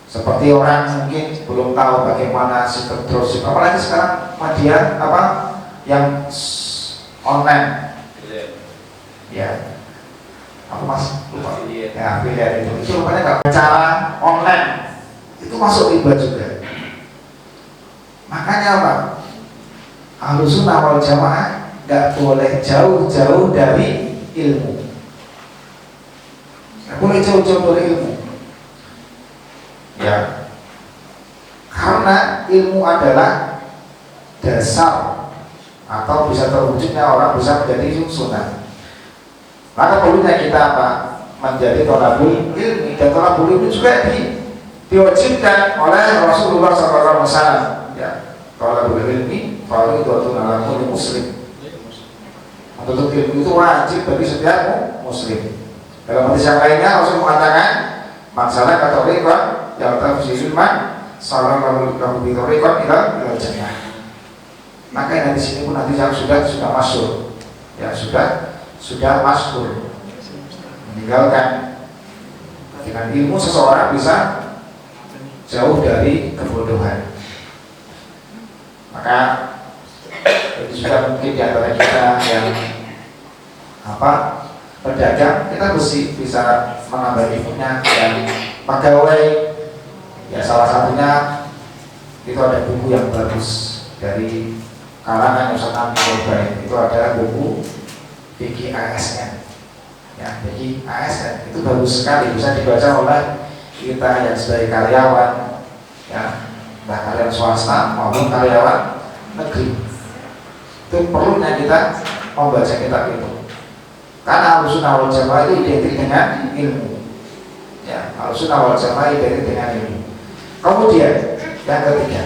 Speaker 1: Seperti orang mungkin belum tahu bagaimana sistem dropship, apalagi sekarang media apa yang online, ya, aku lupa, ya, affiliate itu rupanya nggak cara online itu masuk riba juga. Makanya apa? Ahlu sunnah wal jamaah nggak boleh jauh-jauh dari ilmu, nggak boleh jauh-jauh dari ilmu, ya, karena ilmu adalah dasar atau bisa terwujudnya orang bisa menjadi sunnah. Maka perlunya kita apa? Menjadi thalabul ilmi, dan thalabul ilmi juga diwajibkan oleh Rasulullah SAW. Ya, thalabul ilmi fardhatun 'ala kulli muslim. Menuntut ilmu itu wajib bagi setiap muslim. Dalam hadis yang lainnya Rasul mengatakan, "Masalah kata rikon yang tafsirul man sallallahu alaihi wasallam ila jannah." Maka yang di sini pun nanti yang sudah masuk, ya sudah masuk. Meninggalkan dengan ilmu seseorang bisa jauh dari kebodohan. Maka itu sudah mungkin di antara kita yang pedagang, kita mesti bisa menambah ilmunya. Dan pegawai, ya salah satunya itu ada buku yang bagus dari kalangan Ustaz Amin Al-Bain. Itu ada buku Fikih ASN. Ya, Fikih ASN itu bagus sekali, bisa dibaca oleh kita yang sebagai karyawan, ya, entah karyawan swasta maupun karyawan negeri. Itu perlunya kita membaca kitab itu. Karena Ahlussunnah wal Jamaah itu identik dengan ilmu. Ya, Ahlussunnah wal Jamaah identik dengan ilmu. Kemudian yang ketiga,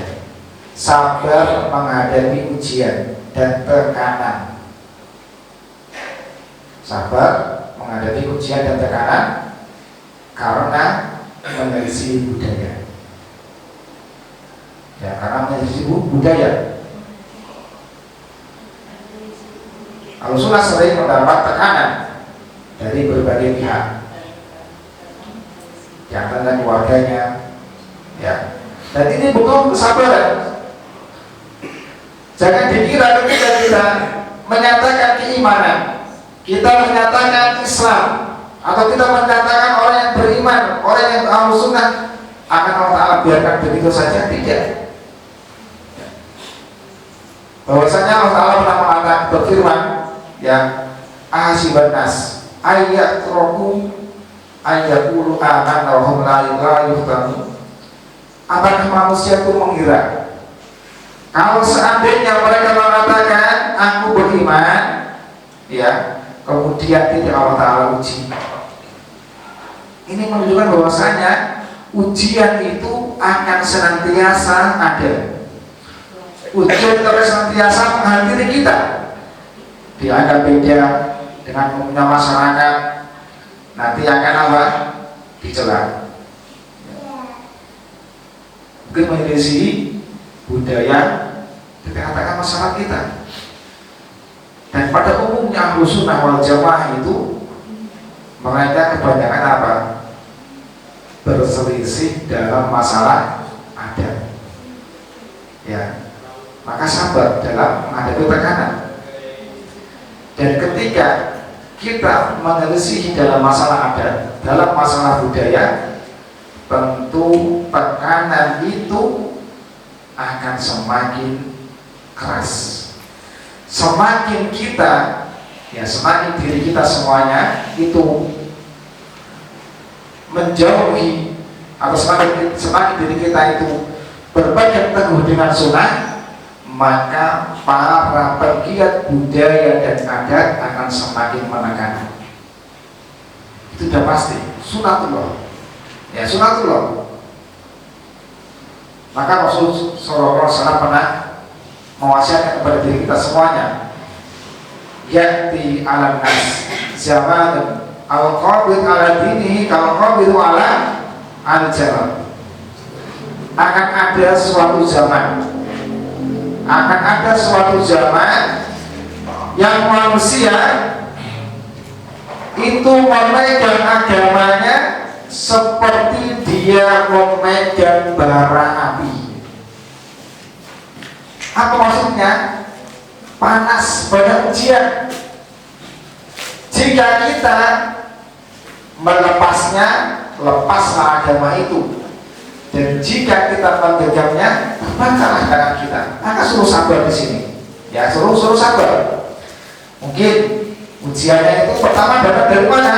Speaker 1: sabar menghadapi ujian dan tekanan. Sabar menghadapi ujian dan tekanan karena menyelisih budaya. Ya, karena menyelisih budaya. Ahlussunnah sering mendapat tekanan dari berbagai pihak, yang tentang keluarganya, ya. Dan ini butuh kesabaran. Jangan dikira ketika kita menyatakan keimanan, kita menyatakan Islam, atau kita menyatakan orang yang beriman, orang yang Ahlussunnah, akan Allah Ta'ala biarkan begitu saja. Tidak. Bahwasanya Allah Ta'ala pernah mengatakan, berfirman, ya, ahasiban nas ayyatraku ayyaqulu amanna wa hum la yuftanun. Apakah manusia itu mengira kalau seandainya mereka mengatakan aku beriman, ya, kemudian tidak Allah Ta'ala uji? Ini menunjukkan bahwasanya ujian itu akan senantiasa ada. Ujian terus senantiasa menghampiri kita. Dianggap beda dengan umumnya masyarakat, nanti akan apa? Dicela. Mungkin menyelisih budaya di tengah-tengah masyarakat kita. Dan pada umumnya Ahlussunnah wal Jamaah itu mereka kebanyakan apa? Berselisih dalam masalah adat. Ya, maka sabar dalam menghadapi tekanan. Dan ketika kita menyelisih dalam masalah adat, dalam masalah budaya, tentu tekanan itu akan semakin keras. Semakin kita, ya, semakin diri kita semuanya itu menjauhi, atau semakin diri kita itu berpegang teguh dengan sunnah, maka para pegiat budaya dan adat akan semakin menekan. Itu sudah pasti, sunatullah. Ya, sunatullah. Maka Rasul sallallahu alaihi wasallam pernah mewasiatkan kepada diri kita semuanya, ya'ti 'alan nas zaman al-qabid 'ala dinihi kal-qabid 'ala al-jamal. Akan ada suatu zaman, yang manusia itu memegang agamanya seperti dia memegang bara api. Apa maksudnya? Panas, banyak ujian. Jika kita melepasnya, lepaslah agama itu. Dan jika kita menggenggamnya, terbakarlah tangan kita. Maka suruh sabar di sini. Ya, suruh sabar. Mungkin ujiannya itu pertama datang dari mana?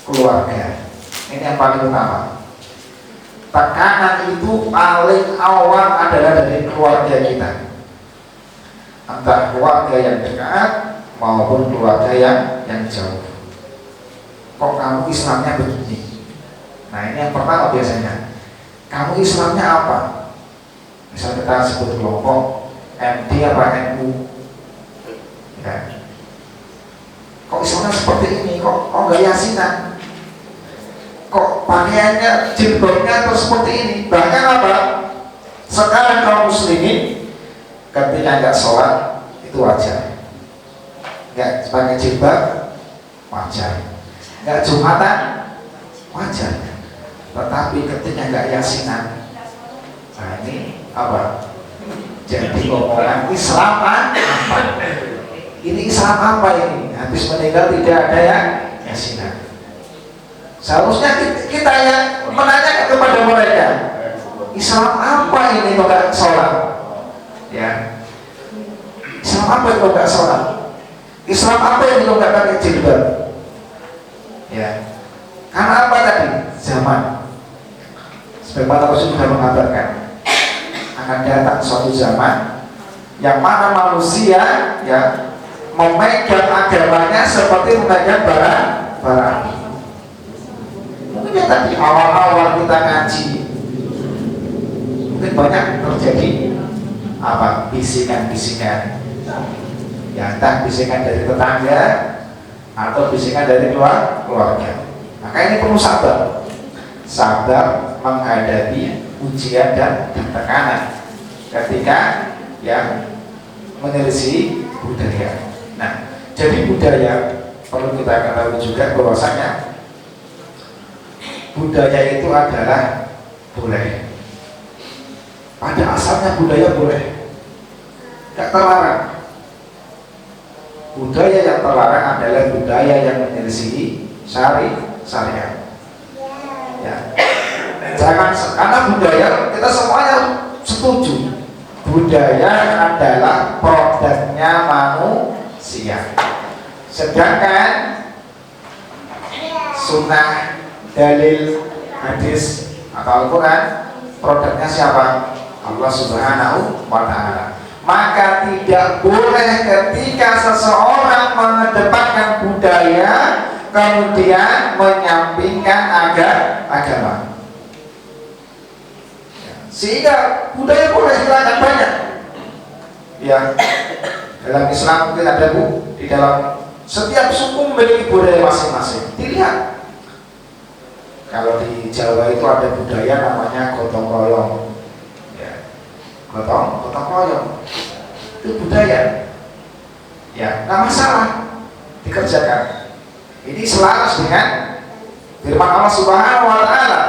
Speaker 1: Keluarga. Ini yang paling utama. Tekanan itu paling awal adalah dari keluarga kita. antara keluarga yang dekat maupun keluarga yang jauh. Kok kamu Islamnya begini? Nah ini yang pertama biasanya. Kamu Islamnya apa? Misal kita sebut kelompok MD apa NU, ya. Kok Islamnya seperti ini? Kok nggak yasinan? Kok pakaiannya jilbabnya terus seperti ini? Bahkan apa? Sekarang kaum muslimin ketika nggak sholat itu wajar, nggak pakai jilbab wajar, nggak jumatan wajar, tetapi ketika nggak yasinan, nah ini apa? Jadi omongan Islam apa? Ini Islam apa ini? Habis meninggal tidak ada yang yasinan. Seharusnya kita yang menanyakan kepada mereka, Islam apa ini kok nggak sholat? Ya, Islam apa itu nggak sholat? Islam apa ini kok nggak pakai jilbab? Ya, karena apa tadi? Zaman. Sebagaimana Rasul sudah mengabarkan, akan datang suatu zaman yang mana manusia ya memegang agamanya seperti memegang bara api. Mungkin ya tadi awal-awal kita ngaji, mungkin banyak terjadi apa bisikan-bisikan, ya entah bisikan dari tetangga atau bisikan dari keluarga. Maka ini perlu sabar menghadapi ujian dan tekanan ketika yang menyelisih budaya. Nah, jadi budaya perlu kita ketahui juga bahwasanya budaya itu adalah boleh. Pada asalnya budaya boleh, tidak terlarang. Budaya yang terlarang adalah budaya yang menyelisih syariat. Ya. Jangan, karena budaya kita semuanya setuju. Budaya adalah produknya manusia. Sedangkan sunnah, dalil, hadis atau Al-Quran produknya siapa? Allah Subhanahu wa Ta'ala. Maka tidak boleh ketika seseorang mengedepankan budaya kemudian menyampingkan agama. Sehingga budaya boleh silakan banyak. Ya, dalam Islam mungkin ada di dalam setiap suku memiliki budaya masing-masing. Dilihat. Kalau di Jawa itu ada budaya namanya gotong royong. Ya, gotong royong itu budaya. Ya, nggak masalah dikerjakan. Ini selaras dengan firman Allah Subhanahu wa Ta'ala,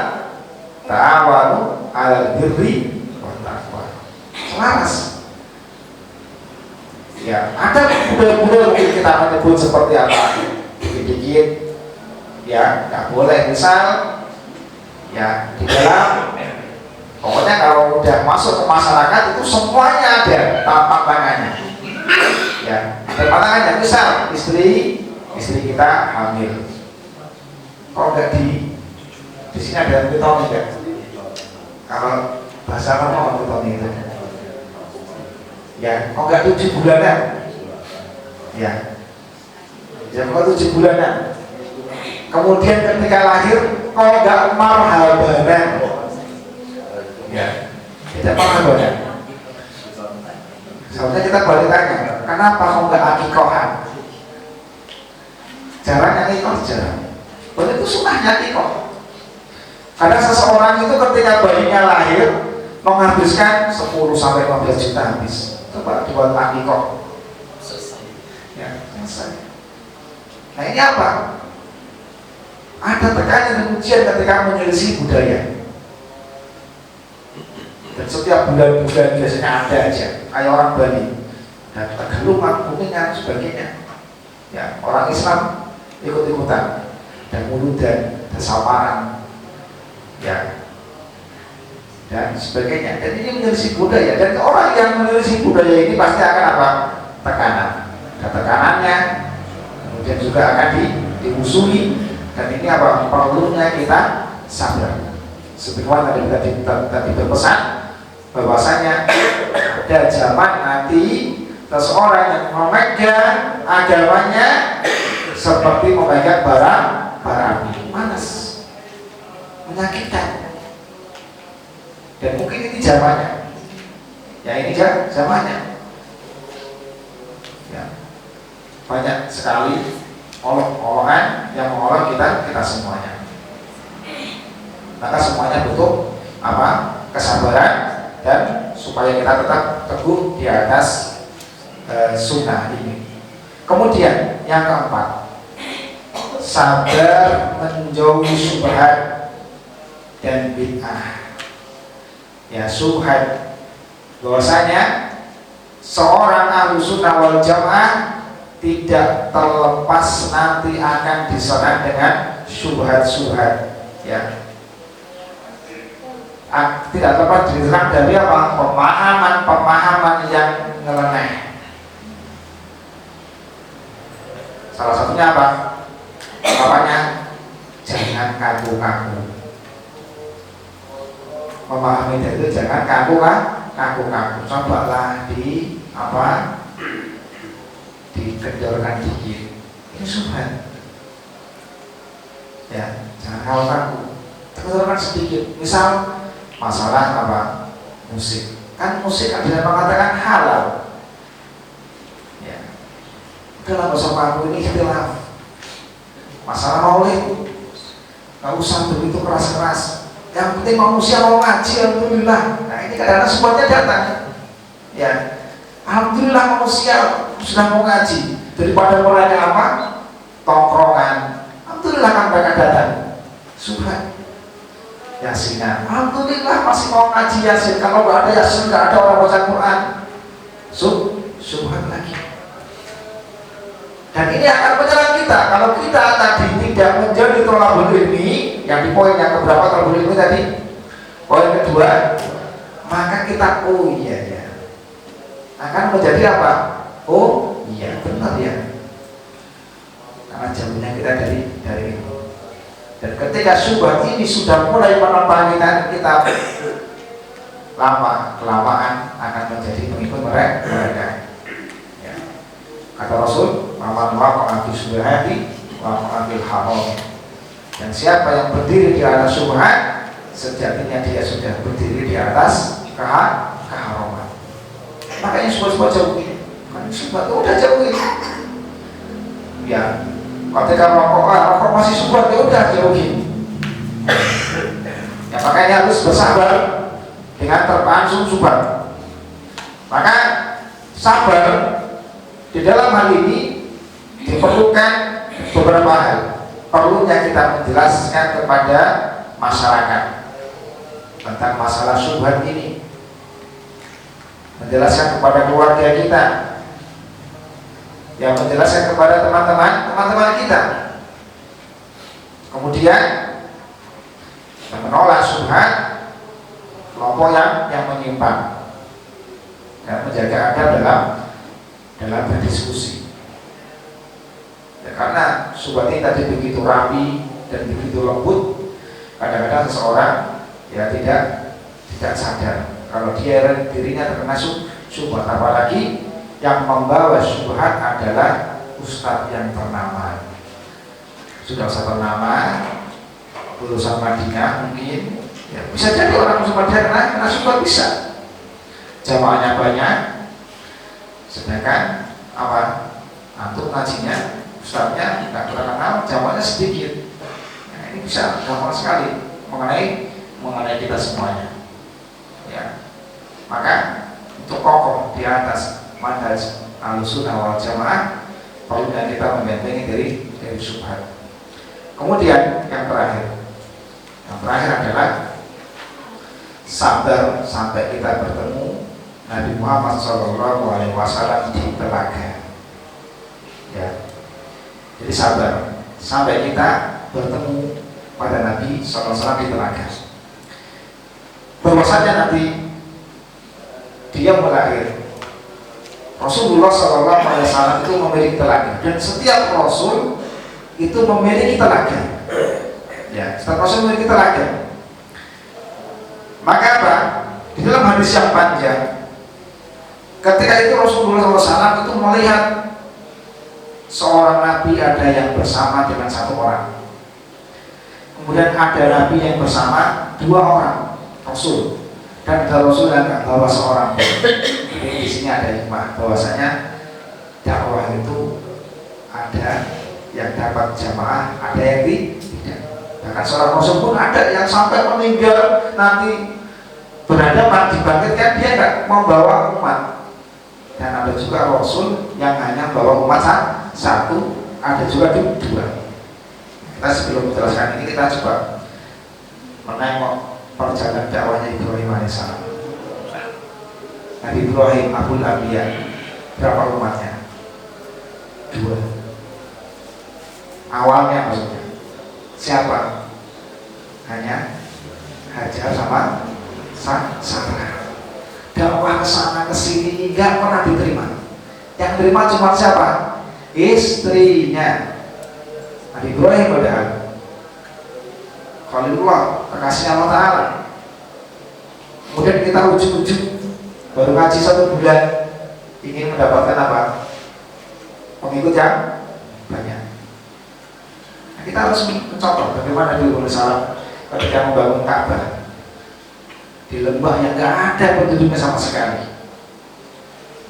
Speaker 1: ta'awanu 'alal birri wat taqwa. Selaras. Ya, ada budaya-budaya mungkin kita menyebut seperti apa? Dikit-dikit, ya, nggak boleh. Misal, ya, di dalam, pokoknya kalau udah masuk ke masyarakat itu semuanya ada tapak tangannya. Ya, tapak tangannya. Misal, istri kita hamil, kok nggak di sini ada pitoni nggak? Kalau bahasa apa pitoni itu? Ya, kok nggak 7 bulanan? Ya, kok 7 bulanan. Kemudian ketika lahir, kok nggak marhabanan? Ya, tidak marhabanan. Seharusnya kita balik tanya, kenapa kok nggak akikohan? Jarang akikoh, jarang. Boleh itu sunnahnya akikoh. Karena seseorang itu ketika bayinya lahir menghabiskan 10-15 juta habis. Coba buat akikoh. Ya, selesai. Nah ini apa? Ada tekanan dan ujian ketika menyelisih budaya. Dan setiap bulan-bulan biasanya ada aja. Kayak orang Bali dan Tegalungan, Kuningan, sebagainya. Ya, orang Islam ikut-ikutan dan muludan dan samaran, ya, dan sebagainya. Dan ini menyelisih budaya. Dan orang yang menyelisih budaya ini pasti akan apa? Tekanan. Dan tekanannya kemudian juga akan dimusuhi. Dan ini apa? Perlunya kita sabar. Sebagaimana tadi berpesan bahwasanya ada zaman nanti seseorang yang memegang agamanya seperti memegang bara api, panas, menyakitkan. Dan mungkin ini zamannya, ya ini zamannya. Ya, banyak sekali olok-olokan yang mengolok kita semuanya. Maka semuanya butuh apa? Kesabaran, dan supaya kita tetap teguh di atas sunnah ini. Kemudian yang keempat, sabar menjauhi syubhat dan bid'ah. Ya, syubhat bahwasanya seorang ahlu sunnah wal jamaah tidak terlepas nanti akan diserang dengan syubhat-syubhat, ya. Tidak lepas diserang dari apa? Pemahaman yang nyeleneh. Salah satunya apa? Apanya? Jangan kaku-kaku. Memahami itu jangan kaku-kaku. Cobalah di apa? Dikendorkan dikit. Ini syubhat. Ya, jangan kaku-kaku. Kendorkan sedikit. Misal masalah apa? Musik. Kan musik ada yang mengatakan halal. Ya. Udahlah nggak usah kaku, ini ikhtilaf. Masalah maulid, nggak usah begitu keras-keras. Yang penting manusia mau ngaji, alhamdulillah. Nah ini kadang-kadang semuanya datang. Ya, alhamdulillah manusia sudah mau ngaji. Daripada mereka apa? Tongkrongan. Alhamdulillah kan mereka datang. Subhan. Yasinan. Alhamdulillah masih mau ngaji Yasin. Kalau nggak ada Yasin, nggak ada orang baca Quran. Subhan lagi. Dan ini akan menyerang kita. Kalau kita tadi tidak menjadi thalabul ilmi, yang di poin yang keberapa thalabul ilmi tadi? Poin kedua, maka kita iya akan menjadi apa? Oh iya, benar ya. Karena jaminan kita dari itu. Dan ketika syubhat ini sudah mulai menemani kita, kelamaan akan menjadi pengikut mereka. Ya. Kata Rasul, "Man waqa'a fi syubhati waqa'a fil haram." Dan siapa yang berdiri di atas syubhat, sejatinya dia sudah berdiri di atas keharaman. Makanya syubhat jauhi. Kan syubhat udah jauhi. Ya. Ketika rokok masih syubhat, ya udah jauhi. Ya makanya harus bersabar dengan terpaan syubhat. Maka sabar di dalam hal ini diperlukan beberapa hal. Perlunya kita menjelaskan kepada masyarakat tentang masalah syubhat ini, menjelaskan kepada keluarga kita, yang menjelaskan kepada teman-teman kita. Kemudian menolak syubhat kelompok yang menyimpang, dan menjaga adab dalam berdiskusi. Ya, karena syubhat ini tadi begitu rapi dan begitu lembut, kadang-kadang seseorang ya tidak sadar kalau dirinya terkena syubhat, apalagi yang membawa syubhat adalah ustadz yang ternama. Sudah ustadz ternama, lulusan Madinah mungkin, ya, bisa jadi orang Madinah kena syubhat, bisa. Jamaahnya banyak, sedangkan apa? Antum ngajinya, ustadznya tidak terkenal, jamaahnya sedikit. Nah, ini bisa gampang sekali mengenai kita semuanya. Ya, maka untuk kokoh di atas manhaj Ahlussunnah wal Jamaah, perlu kita membentengi dari syubhat. Kemudian yang terakhir adalah sabar sampai kita bertemu Nabi Muhammad SAW di telaga. Ya, jadi sabar sampai kita bertemu pada Nabi SAW di telaga. Bahwasanya nanti dia melahir. Rasulullah SAW itu memiliki telaga, dan setiap Rasul itu memiliki telaga. Ya, setiap Rasul memiliki telaga. Maka apa? Di dalam hadis yang panjang, Ketika itu Rasulullah SAW itu melihat seorang nabi ada yang bersama dengan satu orang, kemudian ada nabi yang bersama dua orang rasul, dan ada rasul yang nggak bawa seorang. Jadi di sini ada hikmah bahwasanya dakwah itu ada yang dapat jamaah, ada yang tidak. Bahkan seorang rasul pun ada yang sampai meninggal nanti berhadapan dibangkitkan dia nggak membawa umat. Dan ada juga rasul yang hanya bawa umat satu, ada juga dua. Kita sebelum menjelaskan ini kita coba menengok perjalanan dakwahnya Ibrahim alaihissalam. Nabi Ibrahim Abul Anbiya, berapa umatnya? 2. Awalnya maksudnya siapa? Hanya Hajar sama Sarah. Dakwah kesana kesini nggak pernah diterima. Yang terima cuma siapa? Istrinya. Nabi Ibrahim padahal Khalilullah, kekasih Allah Ta'ala. Kemudian kita ujuk-ujuk baru ngaji 1 bulan ingin mendapatkan apa? Pengikut yang banyak. Nah, kita harus mencontoh bagaimana Nabi Muhammad ketika membangun Ka'bah di lembah yang nggak ada penduduknya sama sekali,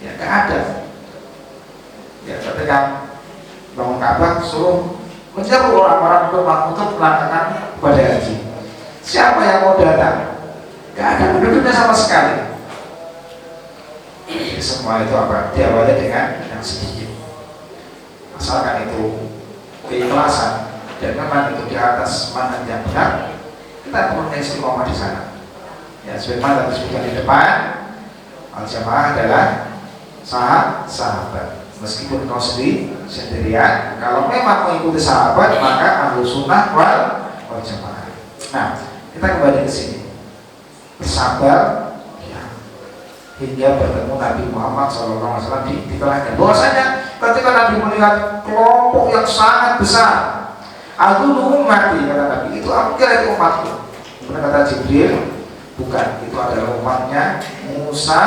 Speaker 1: ya nggak ada. Ya ketika bangun Ka'bah suruh menyeru orang-orang untuk melakukan ibadah haji. Siapa yang mau datang? Nggak ada penduduknya sama sekali. Jadi semua itu apa? Diawali dengan yang sedikit. Asalkan itu keikhlasan dan memang itu di atas manhaj yang benar, kita punya istiqomah di sana. Ya, sebagaimana disebutkan di depan, al-jamaah adalah sahabat. Meskipun kau sendirian, kalau memang mengikuti sahabat, maka ahlu sunnah wal jamaah. Nah, kita kembali ke sini. Bersabar, ya, hingga bertemu Nabi Muhammad SAW di telaga. Bahwasanya ketika Nabi melihat kelompok yang sangat besar, aku mati, kata Nabi, itu aku kira itu umatku. Kemudian kata Jibril, bukan, itu adalah umatnya Musa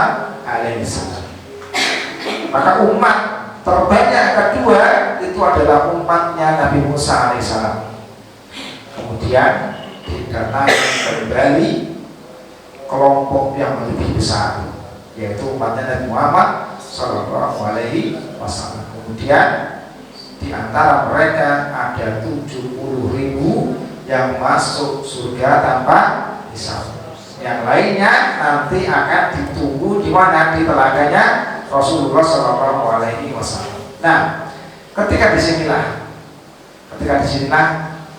Speaker 1: alaihissalam. Maka umat terbanyak kedua itu adalah umatnya Nabi Musa alaihissalam. Kemudian didatangi kembali kelompok yang lebih besar, yaitu umatnya Nabi Muhammad Sallallahu Alaihi Wasallam. Kemudian di antara mereka ada 70.000 yang masuk surga tanpa hisab. Yang lainnya nanti akan ditunggu di mana? Di telaganya Rasulullah Sallallahu Alaihi Wasallam. Nah, ketika disinilah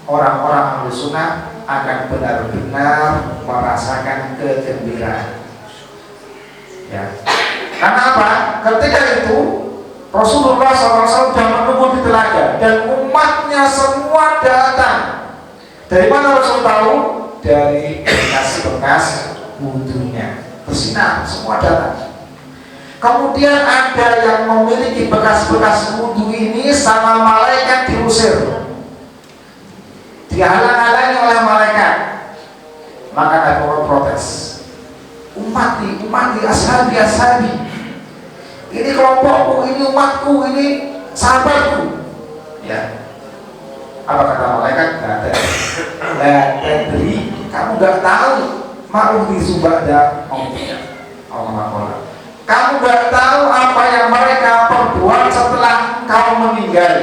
Speaker 1: orang-orang ahlu sunnah akan benar-benar merasakan kegembiraan. Ya. Karena apa? Ketika itu Rasulullah SAW sudah menunggu di telaga dan umatnya semua datang. Dari mana Rasul tahu? Dari bekas-bekas wudhunya bersinar, semua datang. Kemudian ada yang memiliki bekas-bekas wudhu ini sama malaikat diusir, dihalang-halangi oleh malaikat. Maka Nabi Muhammad protes, umati, ashabi, ini kelompokku, ini umatku, ini sahabatku. Ya, apa kata malaikat? Nggak tadri, kamu nggak tahu mau disubahda Allah. Kamu nggak tahu apa yang mereka perbuat setelah kau meninggal.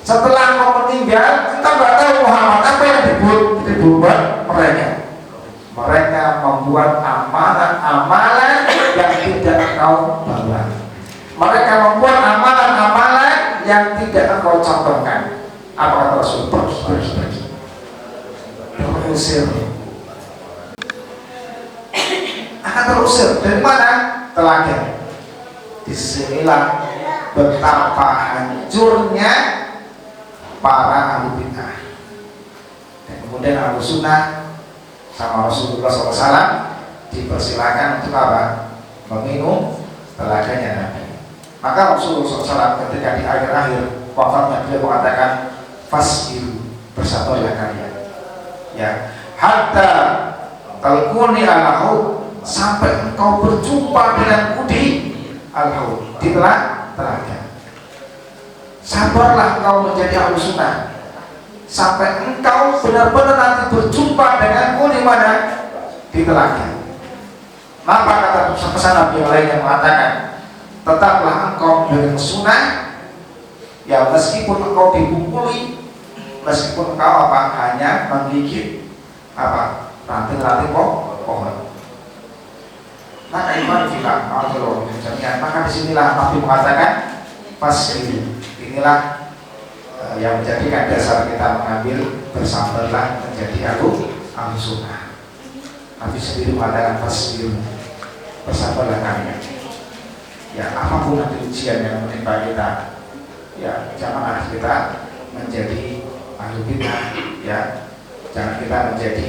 Speaker 1: Setelah kau meninggal, kita nggak tahu Muhammad apa yang dibuat mereka. Mereka membuat amalan-amalan yang tidak kau bawa. Mereka membuat amalan-amalan yang tidak kau contohkan. Apa kata Rasul? Terusir. Akan terusir dari mana? Telaga. Disinilah betapa hancurnya para ahli bid'ah. Dan kemudian ahlu sunnah sama Rasulullah SAW dipersilakan untuk apa? Meminum telaganya Nabi. Maka Rasulullah SAW ketika di akhir-akhir wafatnya beliau mengatakan fasbiru, bersabarlah kalian. Ya, hatta talquni ala haud, sampai engkau berjumpa denganku di al-haud, di telaga. Sabarlah engkau menjadi ahlu sunnah sampai engkau benar-benar nanti berjumpa denganku di mana? Di telaga. Maka kata pesan Nabi yang lain yang mengatakan, tetaplah engkau menjadi sunnah, ya meskipun engkau dipukuli, meskipun engkau hanya menggigit ranting-ranting pohon. Maka iman kita maka disinilah Nabi mengatakan fasbiru. Inilah yang menjadikan dasar kita mengambil bersabarlah menjadi ahlu sunnah. Nabi sendiri mengatakan fasbiru, bersabarlah kalian. Ya apapun nanti ujian yang menimpa kita, ya janganlah kita menjadi ahlu bidah, ya jangan kita menjadi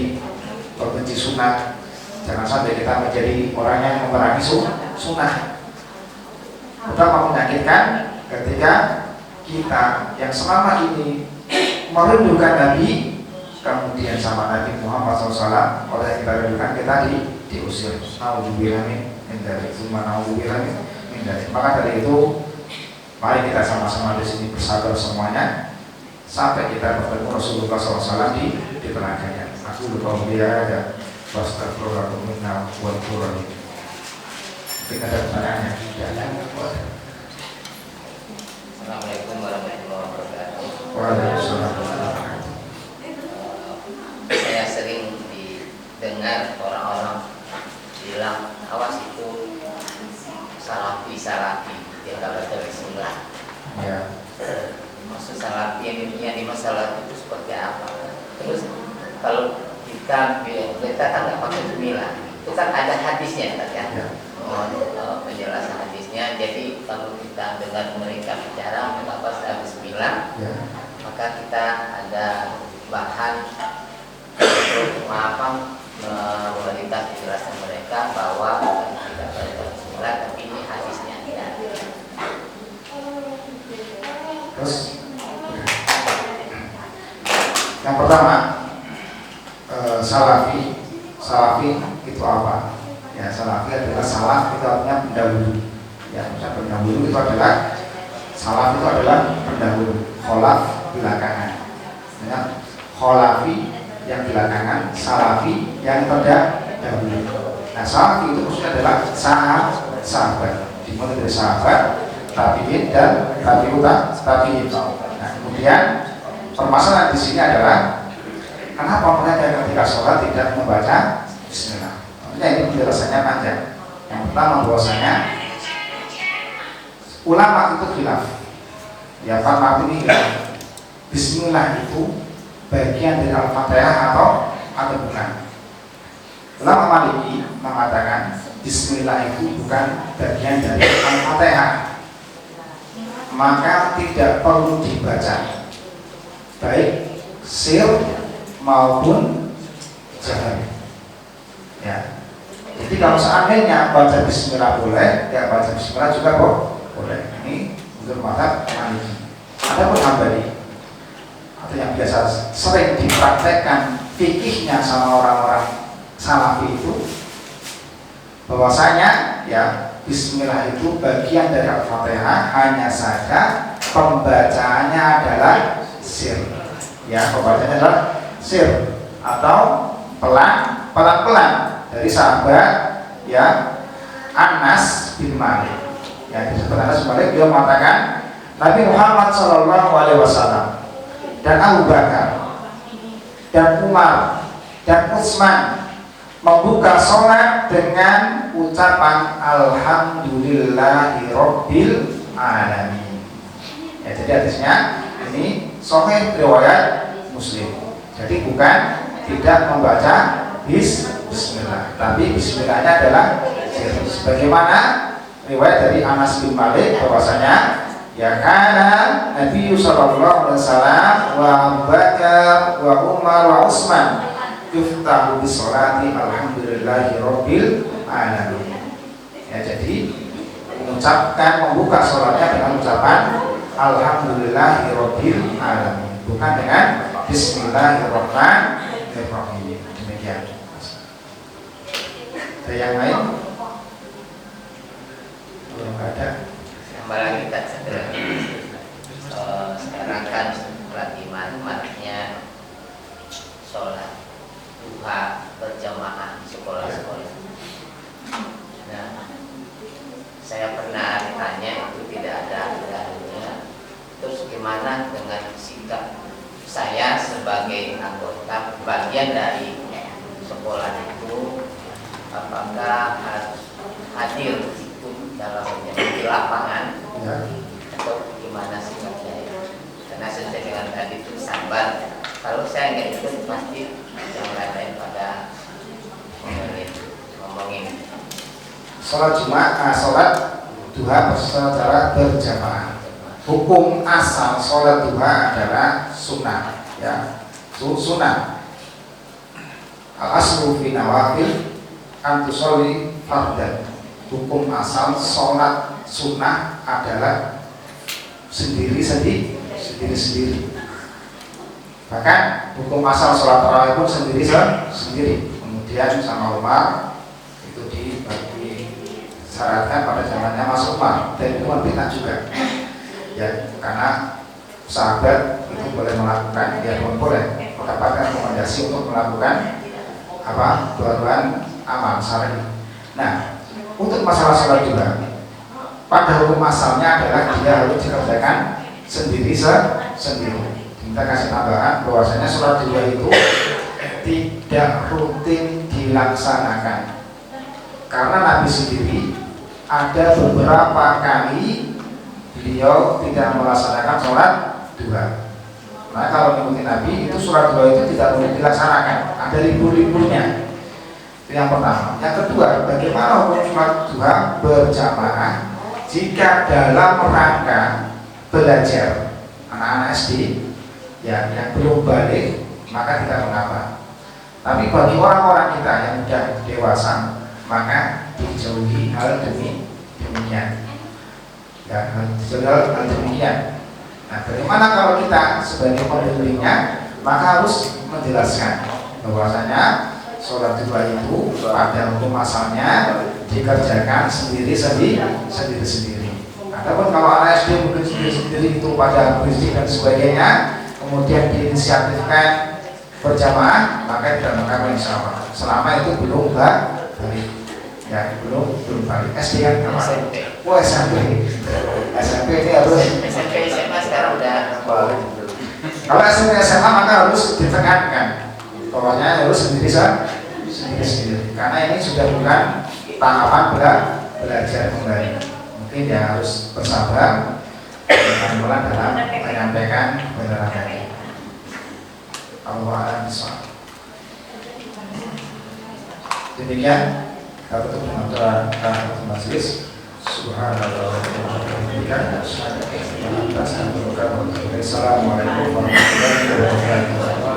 Speaker 1: pembenci sunnah, jangan sampai kita menjadi orang yang memerangi sunnah. Betapa menyakitkan ketika kita yang selama ini merindukan Nabi, kemudian sama Nabi Muhammad SAW, oleh yang kita rindukan kita diusir. Naudzubillah min dzalik, naudzubillah min dzalik. Maka dari itu, mari kita sama-sama di sini bersabar semuanya sampai kita bertemu Rasulullah SAW di telaganya. Aku lupa dia ada wastagfirullahaladzim minna wal qur'an. Mungkin ada pertanyaannya?
Speaker 2: Assalamualaikum warahmatullahi wabarakatuh.
Speaker 1: Waalaikumsalam.
Speaker 2: Saya sering didengar orang-orang bilang awas itu salafi yang gak baca bismillah.
Speaker 1: Ya.
Speaker 2: Maksud salafi yang di masalah itu seperti apa? Terus kalau kita kan nggak pakai bismillah, itu kan ada hadisnya kan ya?
Speaker 1: Ya.
Speaker 2: Penjelasan hadisnya. Jadi kalau kita dengar mereka bicara mengapa bismillah,
Speaker 1: Ya.
Speaker 2: maka kita ada bahan untuk memberikan penjelasan mereka bahwa tidak baca bismillah, tapi ini hadisnya.
Speaker 1: Terus yang pertama, salafi itu apa? Ya, salafi adalah salaf itu artinya pendahulu. Ya, misalnya pendahulu itu adalah salaf itu adalah pendahulu, kholaf belakangan. Ya, kholafi yang belakangan, salafi yang terdahulu. Nah, salafi itu maksudnya adalah sahabat, dimulai dari sahabat, tabi'in dan tabi'in. Nah, kemudian permasalahan di sini adalah kenapa mereka ketika sholat tidak membaca bismillah? Maksudnya ini penjelasannya panjang. Yang pertama bahwasanya ulama itu khilaf. Ya Pak ini bismillah itu bagian dari Al-Fatihah atau bukan? Ulama Maliki mengatakan bismillah itu bukan bagian dari Al-Fatihah, maka tidak perlu dibaca baik sir maupun jahar. Ya. Jadi kalau seandainya baca bismillah boleh, ya baca bismillah juga boleh. Ini untuk mazhab Maliki. Adapun Hambali atau yang biasa sering dipraktekkan fikihnya sama orang-orang Salafi itu, bahwasanya ya bismillah itu bagian dari Al-Fatihah, hanya saja pembacaannya adalah sir. Ya, pembacaannya adalah sir atau pelan-pelan dari sahabat ya Anas bin Malik. Ya, disebut Anas bin Malik, dia mengatakan Nabi Muhammad SAW dan Abu Bakar dan Umar dan Utsman membuka sholat dengan ucapan Alhamdulillahirabbil alamin. Ya, jadi hadisnya ini sahih riwayat Muslim. Jadi bukan tidak membaca bismillah, tapi bismillahnya adalah sebagaimana riwayat dari Anas bin Malik bahwasanya ya kana Nabi sallallahu alaihi wasallam wa Abu Bakar wa Umar wa Utsman yuftahu bisolati alhamdulillahirabbil alamin. Ya, jadi mengucapkan membuka sholatnya dengan ucapan alhamdulillahirabbil alamin, bukan dengan bismillahirrahmanirrahim. Demikian. Ada yang lain? Belum ada.
Speaker 2: Tambah lagi tak segera. Sekarang kan lagi maraknya sholat duha berjamaah di sekolah-sekolah. Nah, saya pernah tanya itu tidak ada aturannya. Terus gimana dengan sikap saya sebagai anggota bagian dari sekolah itu? Apakah harus hadir ikut dalam di lapangan
Speaker 1: Ya.
Speaker 2: atau gimana sikapnya? Karena sesuai dengan tadi itu sabar. Kalau saya nggak ikut pasti yang lain pada ngomongin.
Speaker 1: Sholat Jumat, sholat duha secara berjamaah. Hukum asal sholat duha adalah sunnah, ya, sunnah. Al aslu fi nawafil antusoli fardan. Hukum asal sholat sunnah adalah sendiri-sendiri. Bahkan hukum asal sholat tarawih pun sendiri. Kemudian sama Umar itu disyaratkan pada zamannya Mas Umar, dan itu bid'ah juga. Ya, karena sahabat itu boleh melakukan, dia pun boleh mendapatkan rekomendasi untuk melakukan dua-duaan amal syar'i. Nah, untuk masalah sholat juga, pada hukum asalnya adalah dia harus dikerjakan sendiri. Kita kasih tambahan bahwasanya sholat dua itu tidak rutin dilaksanakan, karena Nabi sendiri ada beberapa kali beliau tidak melaksanakan sholat dua. Nah, kalau mengikuti Nabi itu sholat dua itu tidak rutin dilaksanakan, ada libur-liburnya. Itu yang pertama. Yang kedua, bagaimana hukum sholat dua berjamaah jika dalam rangka belajar anak-anak SD ya, yang belum balik, maka tidak mengapa. Tapi bagi orang-orang kita yang sudah dewasa, maka dijauhi hal demikian. Ya, dijauhi hal demikian. Nah, bagaimana kalau kita sebagai pembimbingnya, maka harus menjelaskan bahwasanya sholat dua itu pada hukum asalnya dikerjakan sendiri-sendiri. Adapun kalau anak SD mungkin sendiri-sendiri itu pada berisik dan sebagainya, kemudian diinisiatifkan berjamaah, maka tidak mengapa insyaallah. Selama itu belum balik, ya belum balik. SD kan kemarin. Wah, SMP ini harus.
Speaker 2: SMP SMA sekarang udah
Speaker 1: balik. Kalau SMP SMA maka harus ditekankan, pokoknya harus sendiri. Karena ini sudah bukan tahapan belajar kembali. Mungkin ya harus bersabar pelan-pelan dalam menyampaikan kebenaran tadi. Allah bisa. Demikian kita tutup dengan doa kafaratul majelis. Subhanallah wa bihamdihi. Assalamualaikum warahmatullahi wabarakatuh.